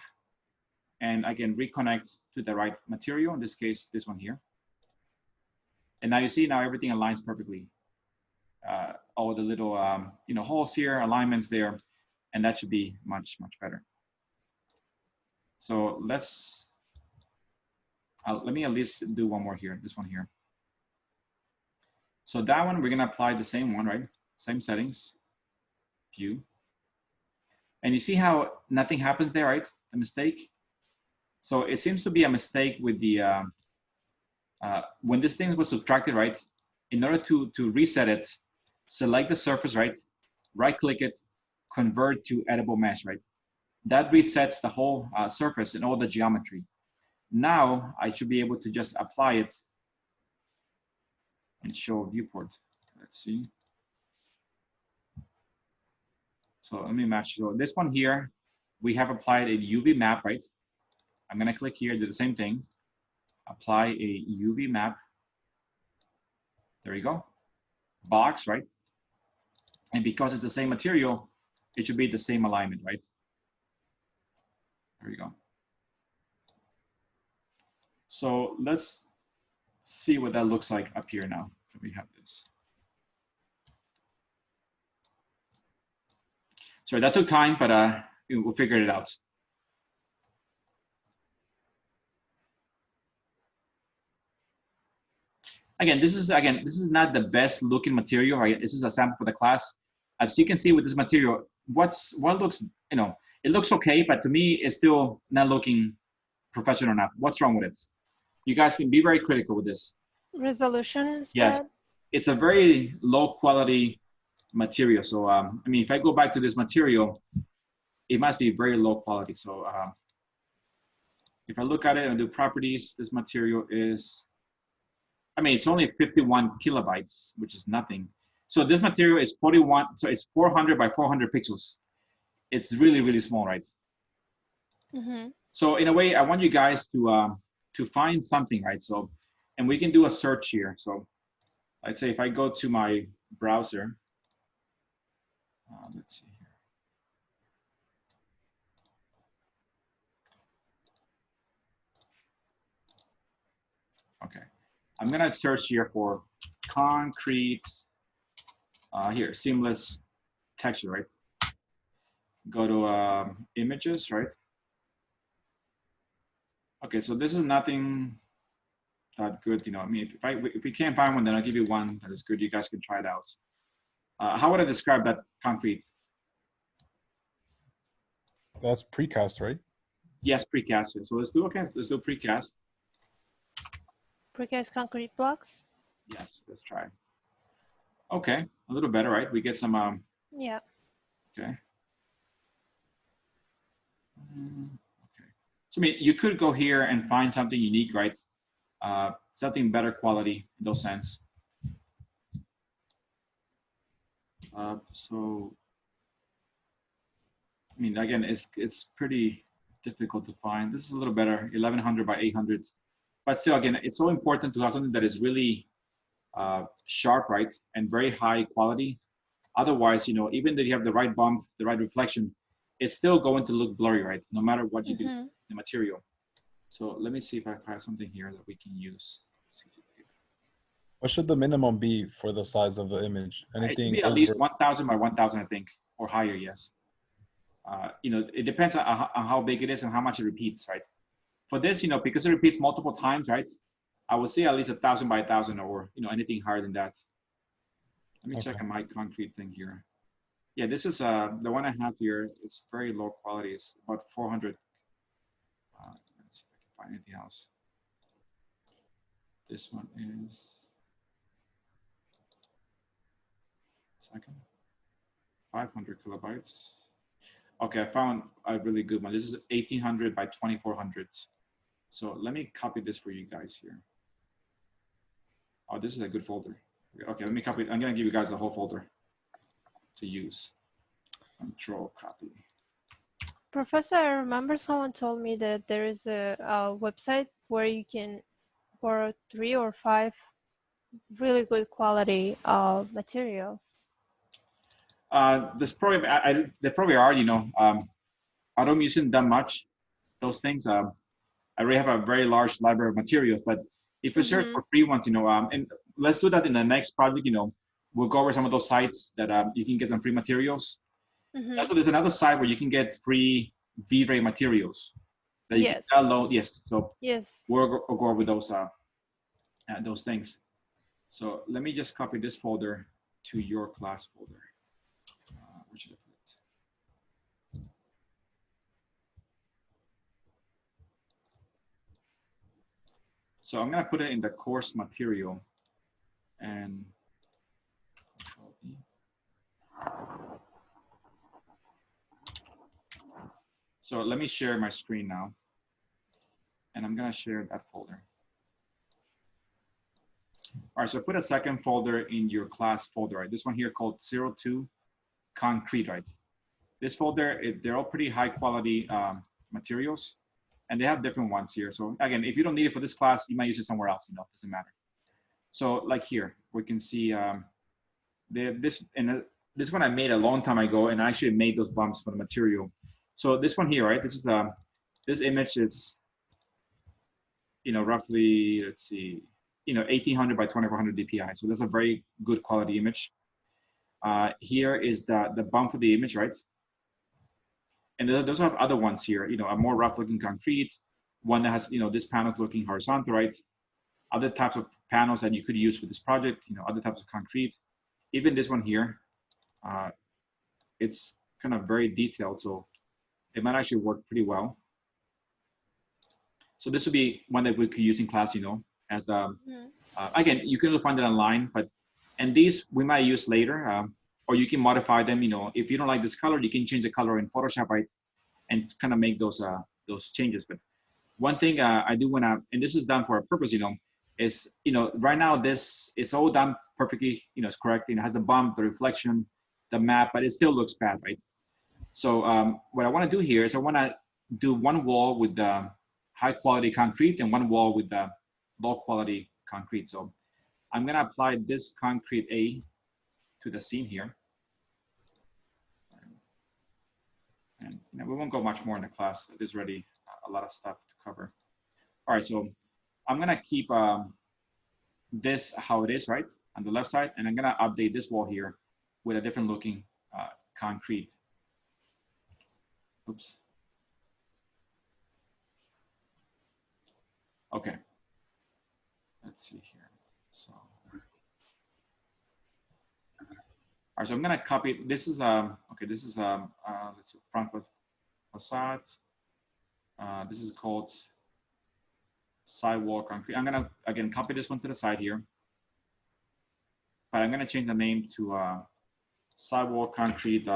and again, reconnect to the right material. In this case, this one here. And now you see now everything aligns perfectly. All the little you know, holes here, alignments there, and that should be much, much better. So let's, let me at least do one more here, this one here. So that one, we're gonna apply the same one, right? Same settings, view. And you see how nothing happens there, right? A mistake. So it seems to be a mistake with the, when this thing was subtracted, right? In order to reset it, select the surface, right? Right click it, convert to editable mesh, right? That resets the whole surface and all the geometry. Now I should be able to just apply it and show viewport. Let's see. So let me match. So this one here, we have applied a UV map, right? I'm gonna click here, do the same thing. Apply a UV map. There you go. Box, right? And because it's the same material, it should be the same alignment, right? There you go. So let's see what that looks like up here now. We have this. Sorry, that took time, but we'll figure it out. Again, this is not the best looking material, right? This is a sample for the class. As you can see with this material, what looks, it looks okay, but to me, it's still not looking professional enough. What's wrong with it? You guys can be very critical with this. Resolution is Yes, bad. it's a very low quality material. So, I mean, if I go back to this material, it must be very low quality. So, if I look at it and do properties, this material is, I mean, it's only 51 kilobytes, which is nothing. So this material is 41, so it's 400 by 400 pixels. It's really, really small, right? Mm-hmm. So in a way, I want you guys to find something, right? So, and we can do a search here. So let's say if I go to my browser, let's see here. Okay, I'm gonna search here for concrete, here, seamless texture, right? Go to images, right? Okay, so this is nothing that good, I mean, if we can't find one, then I'll give you one that is good. You guys can try it out. How would I describe that concrete? That's precast, right? Yes, precast. So let's do precast. Precast concrete blocks. Yes, let's try. Okay, a little better, right? We get some, Yeah. okay. Okay. So I mean, you could go here and find something unique, right? Something better quality in those sense. So, I mean, again, it's pretty difficult to find. This is a little better, 1100 by 800. But still, again, it's so important to have something that is really sharp, right? And very high quality. Otherwise, even though you have the right bump, the right reflection, it's still going to look blurry, right? No matter what you do the material. So let me see if I have something here that we can use. What should the minimum be for the size of the image? It Anything should be at least 1000 by 1000, I think, or higher, yes. It depends on how big it is and how much it repeats, right? For this, because it repeats multiple times, right? I would say at least 1000 by 1000 or, anything higher than that. Let me check on my concrete thing here. Yeah, this is the one I have here. It's very low quality. It's about 400. Let's see if I can find anything else. This one is, second, 500 kilobytes. Okay, I found a really good one. This is 1800 by 2400. So let me copy this for you guys here. Oh, this is a good folder. Okay, let me copy it. I'm gonna give you guys the whole folder to use. Control copy. Professor, I remember someone told me that there is a website where you can borrow 3 or 5 really good quality materials. This probably, they probably are, I don't use them that much, those things. I already have a very large library of materials, but if you search for free ones, and let's do that in the next project, we'll go over some of those sites that you can get some free materials. Also, there's another site where you can get free V-Ray materials that you can download. Yes, so we'll go over those things. So let me just copy this folder to your class folder. Where should I put it? So I'm gonna put it in the course material and Control E. So let me share my screen now, and I'm gonna share that folder. All right, so put a second folder in your class folder, right? This one here called 02 concrete, right? This folder, they're all pretty high quality materials, and they have different ones here. So again, if you don't need it for this class, you might use it somewhere else, doesn't matter. So like here, we can see this one I made a long time ago, and I actually made those bumps for the material. So this one here, right? This is this image is, roughly, let's see, 1800 by 2400 DPI. So that's a very good quality image. Here is the bump for the image, right? And those have other ones here, a more rough looking concrete, one that has, this panel looking horizontal, right? Other types of panels that you could use for this project, other types of concrete. Even this one here, it's kind of very detailed, so it might actually work pretty well. So this would be one that we could use in class, you know, as the, again, you can find it online, and these we might use later, or you can modify them, you know, if you don't like this color, you can change the color in Photoshop, right? And kind of make those changes. But one thing I do want to, and this is done for a purpose, you know, is, you know, right now this, it's all done perfectly, you know, it's correct. You know, it has the bump, the reflection, the map, but it still looks bad, right? So what I want to do here is I want to do one wall with the high quality concrete and one wall with the low quality concrete. So I'm going to apply this concrete A to the seam here. And you know, we won't go much more in the class. There's already a lot of stuff to cover. All right, so I'm going to keep this how it is, right, on the left side, and I'm going to update this wall here with a different looking concrete. Oops. Okay. Let's see here. So, all right, so I'm going to copy. This is okay. This is let's see, front facade. This is called sidewall concrete. I'm going to again copy this one to the side here, but I'm going to change the name to sidewall concrete.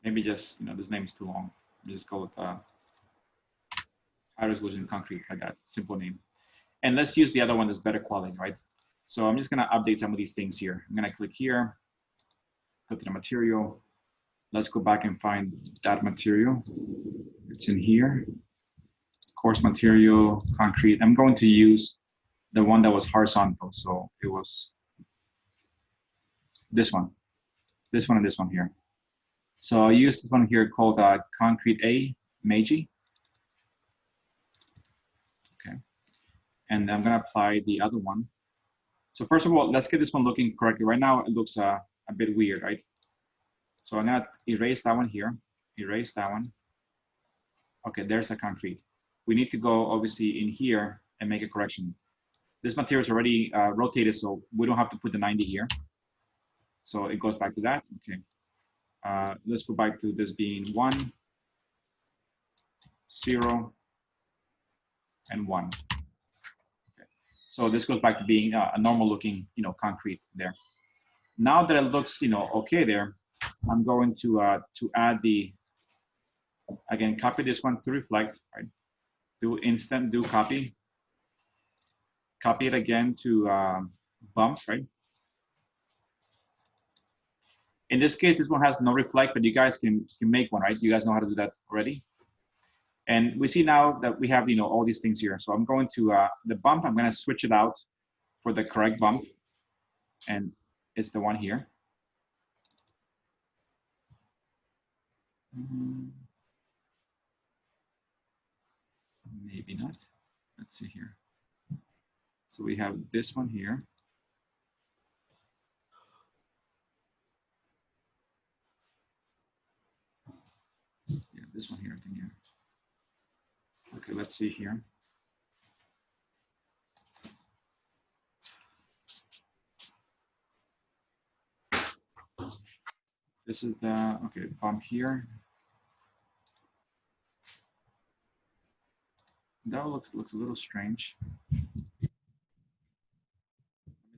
Maybe just, you know, this name is too long. Just go with high resolution concrete, like that, simple name. And let's use the other one that's better quality, right? So I'm just gonna update some of these things here. I'm gonna click here, go to the material. Let's go back and find that material. It's in here. Coarse material, concrete. I'm going to use the one that was horizontal. So it was this one and this one here. So I use this one here called Concrete A, Meiji. Okay, and I'm gonna apply the other one. So first of all, let's get this one looking correctly. Right now, it looks a bit weird, right? So I'm gonna erase that one here, erase that one. Okay, there's the concrete. We need to go obviously in here and make a correction. This material is already rotated, so we don't have to put the 90 here. So it goes back to that, okay. Let's go back to this being 1, 0, and 1. Okay. So this goes back to being a normal looking, you know, concrete there. Now that it looks, you know, okay there, I'm going to add the, again, copy this one to reflect, right? Do instant, do copy. Copy it again to bumps, right? In this case, this one has no reflect, but you guys can make one, right? You guys know how to do that already. And we see now that we have, you know, all these things here. So I'm going to the bump. I'm going to switch it out for the correct bump, and it's the one here. Maybe not. Let's see here. So we have this one here. Yeah, this one here, I think, yeah. Okay, let's see here. This is the, okay, bump here. That looks a little strange.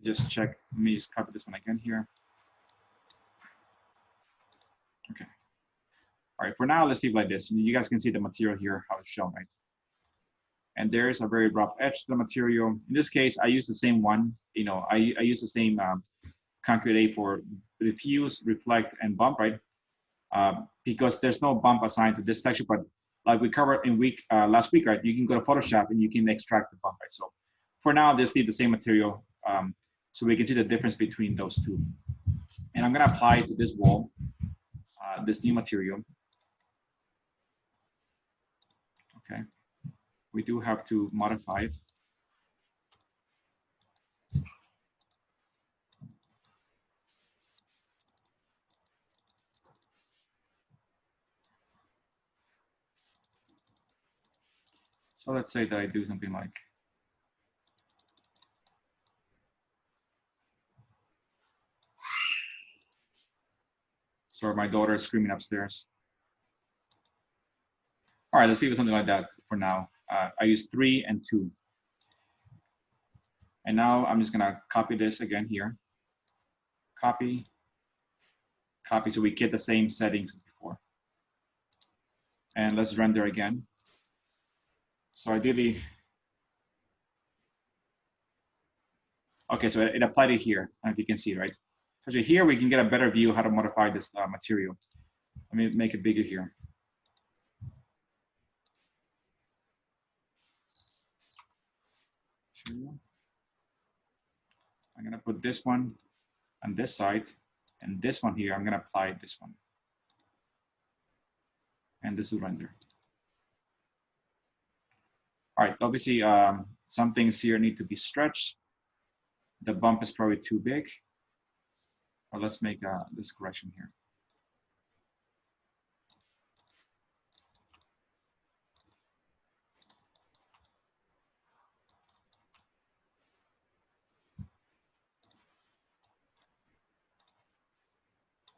Just check, let me just copy this one again here. Okay. All right, for now, let's leave it like this. You guys can see the material here, how it's shown, right? And there's a very rough edge to the material. In this case, I use the same one. You know, I use the same concrete A for diffuse, reflect, and bump, right? Because there's no bump assigned to this texture, but like we covered in last week, right? You can go to Photoshop and you can extract the bump, right? So for now, just leave the same material so we can see the difference between those two. And I'm gonna apply it to this wall, this new material. Okay, we do have to modify it. So let's say that I do something like, sorry, my daughter is screaming upstairs. All right, let's see if it's something like that for now. I use 3 and 2. And now I'm just gonna copy this again here. Copy, copy, so we get the same settings as before. And let's render again. So ideally, okay, so it applied it here. I don't know if you can see, right? So here we can get a better view of how to modify this material. Let me make it bigger here. I'm gonna put this one on this side, and this one here, I'm gonna apply this one. And this will render. All right, obviously some things here need to be stretched. The bump is probably too big. Or let's make this correction here.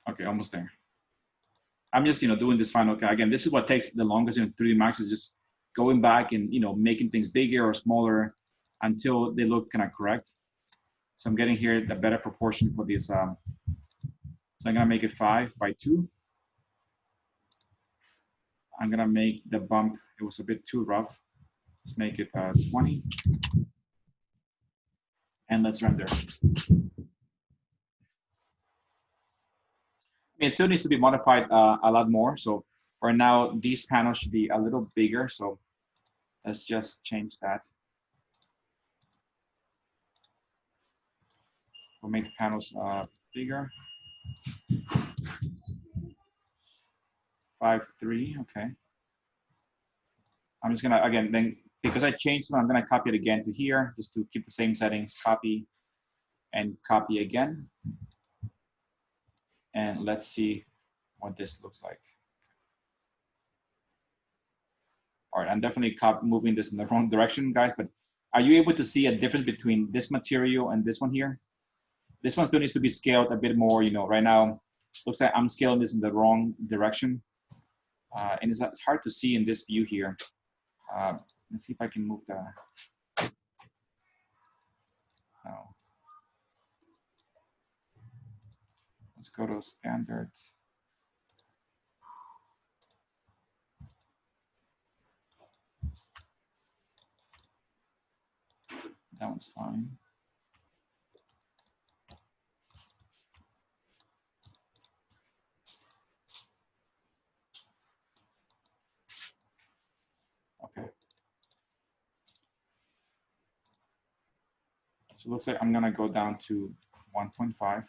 Okay, almost there. I'm just, doing this final. Again, this is what takes the longest in 3D Max, is just going back and, making things bigger or smaller until they look kind of correct. So I'm getting here the better proportion for this. So I'm gonna make it 5 by 2. I'm gonna make the bump, it was a bit too rough. Let's make it 20. And let's render. It still needs to be modified a lot more. So for now, these panels should be a little bigger. So let's just change that. We'll make the panels bigger. 5.3, okay. I'm just gonna, again, then because I changed them, I'm gonna copy it again to here, just to keep the same settings, copy and copy again. And let's see what this looks like. All right, I'm definitely moving this in the wrong direction, guys, but are you able to see a difference between this material and this one here? This one still needs to be scaled a bit more, right now, looks like I'm scaling this in the wrong direction. And it's hard to see in this view here. Let's see if I can move the, no. Let's go to standard. That one's fine. Okay. So it looks like I'm gonna go down to 1.5.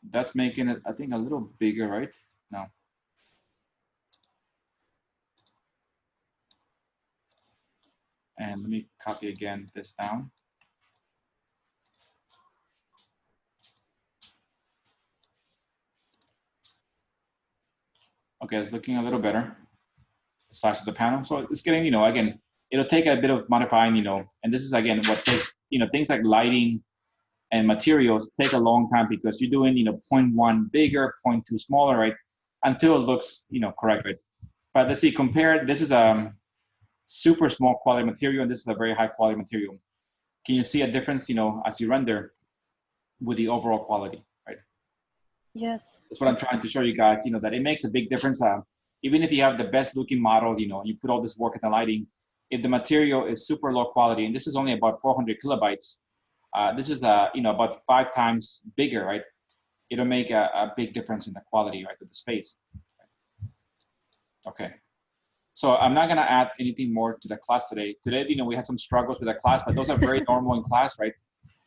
That's making it, I think, a little bigger, right? No. And let me copy again this down. Okay, it's looking a little better. The size of the panel. So it's getting, again, it'll take a bit of modifying, and this is, again, what takes, things like lighting and materials take a long time because you're doing, 0.1 bigger, 0.2 smaller, right? Until it looks, correct, right? But let's see, compare, this is a super small quality material, and this is a very high quality material. Can you see a difference, as you render with the overall quality, right? Yes. That's what I'm trying to show you guys, that it makes a big difference. Even if you have the best looking model, you put all this work in the lighting, if the material is super low quality, and this is only about 400 kilobytes, this is about 5 times bigger, right? It'll make a big difference in the quality, right, of the space. Okay. So I'm not gonna add anything more to the class today. Today, we had some struggles with the class, but those are very normal in class, right?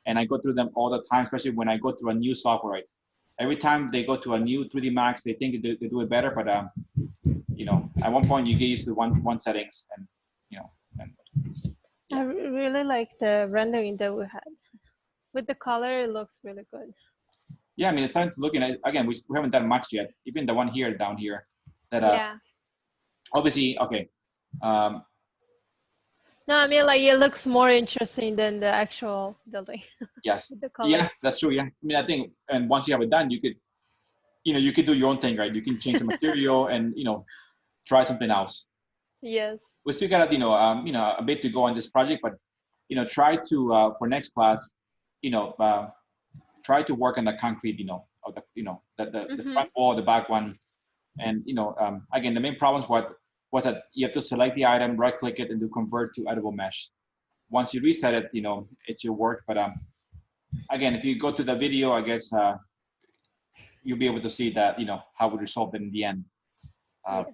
And I go through them all the time, especially when I go through a new software, right? Every time they go to a new 3D Max, they think they do it better, but at one point you get used to one settings, and yeah. I really like the rendering that we had. With the color, it looks really good. Yeah, I mean, it's time to look at it. Again, we haven't done much yet. Even the one here, down here, that Yeah. obviously, okay. No, I mean like it looks more interesting than the actual building. Yes. With the color. Yeah, that's true. Yeah. I mean, I think, and once you have it done, you could, you could do your own thing, right? You can change the material and, try something else. Yes. We still got, a bit to go on this project, but, try to, for next class, try to work on the concrete, of the, the front wall, the back one. And, again, the main problem was that you have to select the item, right click it, and do convert to editable mesh. Once you reset it, it should work. But again, if you go to the video, I guess you'll be able to see that, how we resolved it in the end. Yes.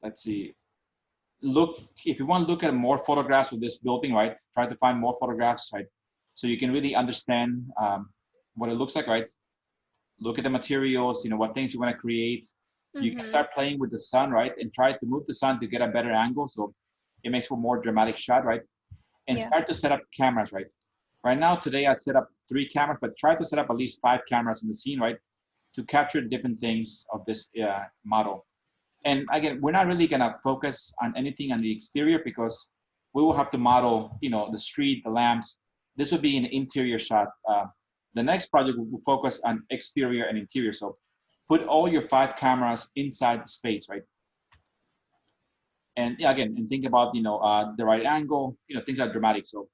Let's see. Look, if you want to look at more photographs of this building, right? Try to find more photographs, right? So you can really understand what it looks like, right? Look at the materials, what things you want to create. You can start playing with the sun, right? And try to move the sun to get a better angle. So it makes for a more dramatic shot, right? And start to set up cameras, right? Right now, today, I set up 3 cameras, but try to set up at least 5 cameras in the scene, right? To capture different things of this model. And again, we're not really gonna focus on anything on the exterior because we will have to model, the street, the lamps. This will be an interior shot. The next project will focus on exterior and interior. So put all your 5 cameras inside the space, right? And again, and think about, the right angle, things are dramatic. So,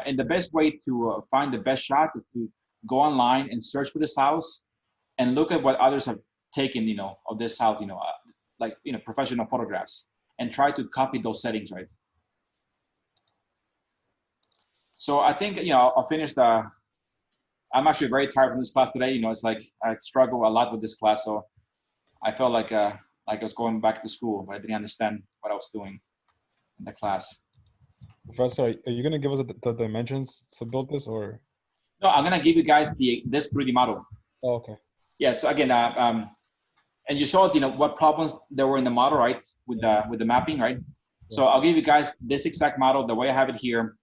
and the best way to find the best shots is to go online and search for this house and look at what others have taken, of this house, like, professional photographs, and try to copy those settings, right? So I think, I'll finish I'm actually very tired from this class today. It's like I struggle a lot with this class. So I felt like I was going back to school, but I didn't understand what I was doing in the class. Professor, are you going to give us the dimensions to build this, or? No, I'm going to give you guys this 3D model. Oh, okay. Yeah, so again, and you saw, what problems there were in the model, right? With the mapping, right? Yeah. So I'll give you guys this exact model, the way I have it here,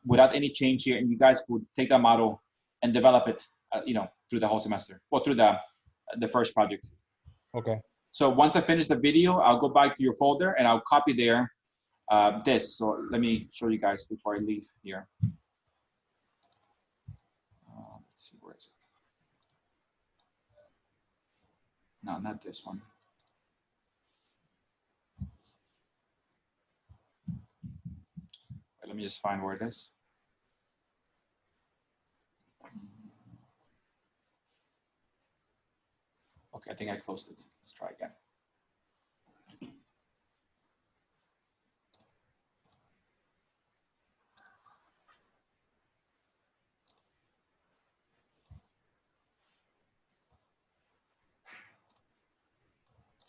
without any change here, and you guys would take that model and develop it, through the whole semester, or through the first project. Okay. So once I finish the video, I'll go back to your folder and I'll copy there this. So let me show you guys before I leave here. Let's see, where is it? No, not this one. Let me just find where it is. Okay, I think I closed it. Let's try again.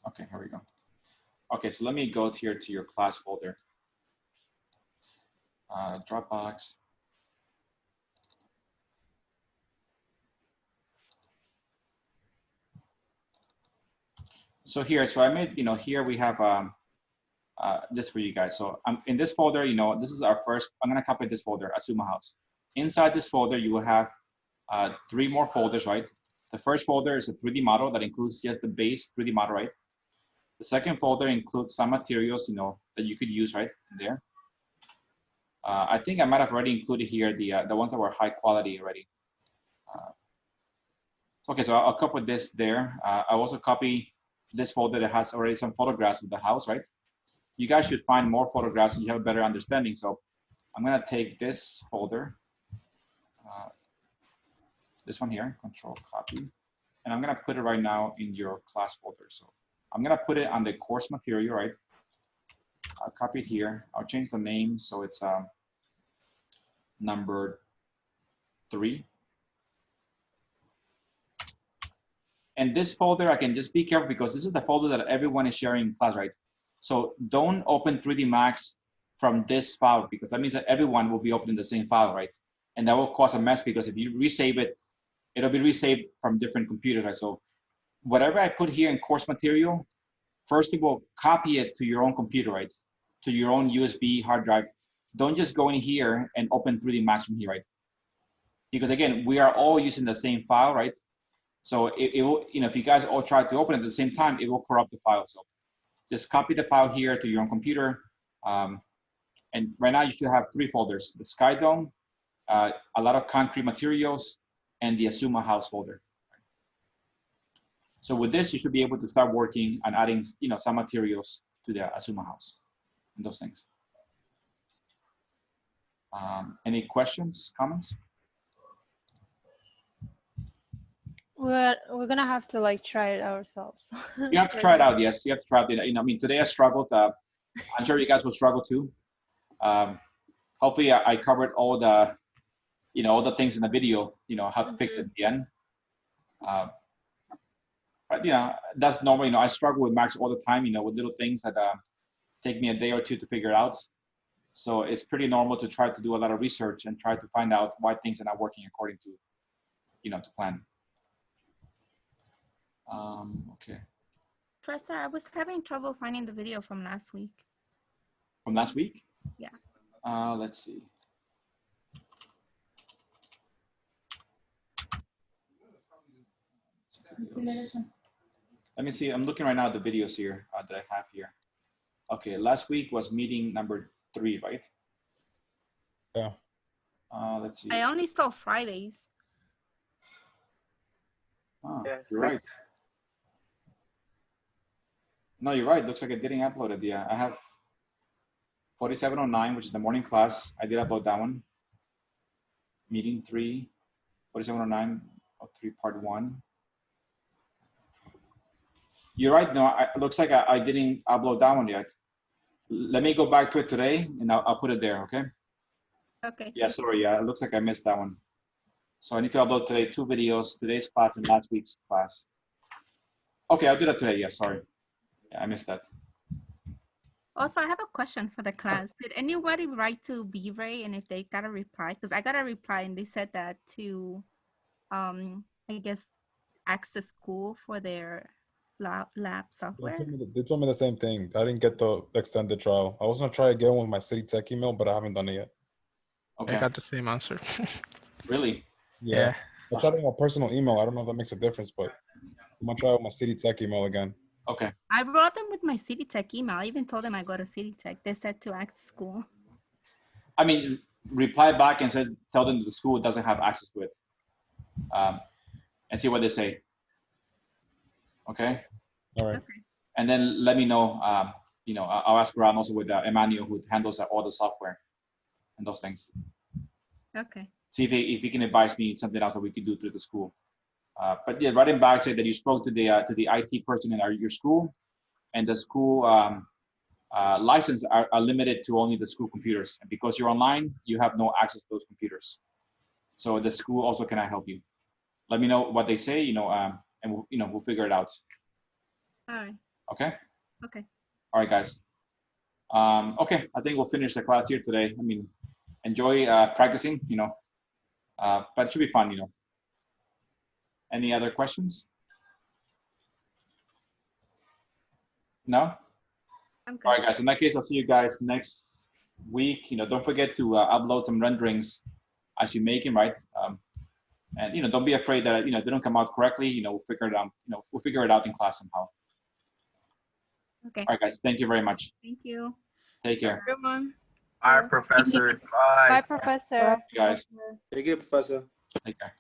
Okay, here we go. Okay, so let me go here to your class folder. Dropbox. So here, so I made, here we have this for you guys. So in this folder, this is our first, I'm gonna copy this folder, Azuma House. Inside this folder, you will have 3 more folders, right? The first folder is a 3D model that includes just the base 3D model, right? The second folder includes some materials, that you could use, right, in there. I think I might have already included here the ones that were high quality already. Okay, so I'll copy this there. I'll also copy this folder that has already some photographs of the house, right? You guys should find more photographs and you have a better understanding. So I'm gonna take this folder, this one here, Control copy, and I'm gonna put it right now in your class folder. So I'm gonna put it on the course material, right? I'll copy it here. I'll change the name so it's number 3. And this folder, I can just be careful because this is the folder that everyone is sharing in class, right? So don't open 3D Max from this file because that means that everyone will be opening the same file, right? And that will cause a mess because if you resave it, it'll be resaved from different computers, right? So whatever I put here in course material, first of all, copy it to your own computer, right? To your own USB hard drive. Don't just go in here and open 3D Max from here, right? because again, we are all using the same file, right? So it will, if you guys all try to open it at the same time, it will corrupt the file. So just copy the file here to your own computer. And right now you should have 3 folders: the Sky Dome, a lot of concrete materials, and the Azuma House folder. So with this, you should be able to start working and adding, some materials to the Azuma House and those things. Any questions, comments? We're gonna have to like try it ourselves. You have to try it out. Yes, you have to try it. Today I struggled. I'm sure you guys will struggle too. Hopefully I covered all the, all the things in the video, how to fix it at the end. But yeah, that's normal. I struggle with Max all the time, with little things that take me a day or two to figure out. So it's pretty normal to try to do a lot of research and try to find out why things are not working according to, to plan. Okay. Professor, I was having trouble finding the video from last week. From last week? Yeah. Let's see. Let me see. I'm looking right now at the videos here that I have here. Okay, last week was meeting number 3, right? Yeah. Let's see. I only saw Fridays. Oh, you're right. No, you're right. Looks like it didn't upload it. Yeah, I have 4709, which is the morning class. I did upload that one. Meeting 3, 4709, 3 part 1. You're right. No, it looks like I didn't upload that one yet. Let me go back to it today and I'll put it there, okay? Okay. Yeah, sorry. Yeah, it looks like I missed that one. So I need to upload today 2 videos, today's class and last week's class. Okay, I'll do that today. Yeah, sorry. Yeah, I missed that. Also, I have a question for the class. Did anybody write to B-Ray and if they got a reply? Because I got a reply and they said that to, I guess, ask the school for their lab software. They told me the same thing. I didn't get the extended trial. I was gonna try again with my City Tech email, but I haven't done it yet. Okay. I got the same answer. Really? Yeah. I tried it on my personal email. I don't know if that makes a difference, but I'm gonna try it with my City Tech email again. Okay. I brought them with my City Tech email. I even told them I go to City Tech. They said to ask the school. I mean, reply back and tell them that the school doesn't have access to it, and see what they say. Okay. All right. Okay. And then let me know. I'll ask around also with Emmanuel, who handles all the software and those things. Okay. See if he can advise me something else that we could do through the school. But yeah, writing back, say that you spoke to the IT person in your school, and the school license are limited to only the school computers. And because you're online, you have no access to those computers. So the school also cannot help you. Let me know what they say, and we'll figure it out. All right. Okay. Okay. All right, guys. Okay, I think we'll finish the class here today. I mean, enjoy practicing, but it should be fun, Any other questions? No? I'm good. All right, guys. In that case, I'll see you guys next week. Don't forget to upload some renderings as you make them, right? And don't be afraid that they don't come out correctly. We'll figure it out. We'll figure it out in class somehow. Okay. All right, guys. Thank you very much. Thank you. Take care. Good one. All right, Professor. Bye. Bye, Professor. You guys. Take care, Professor. Take care.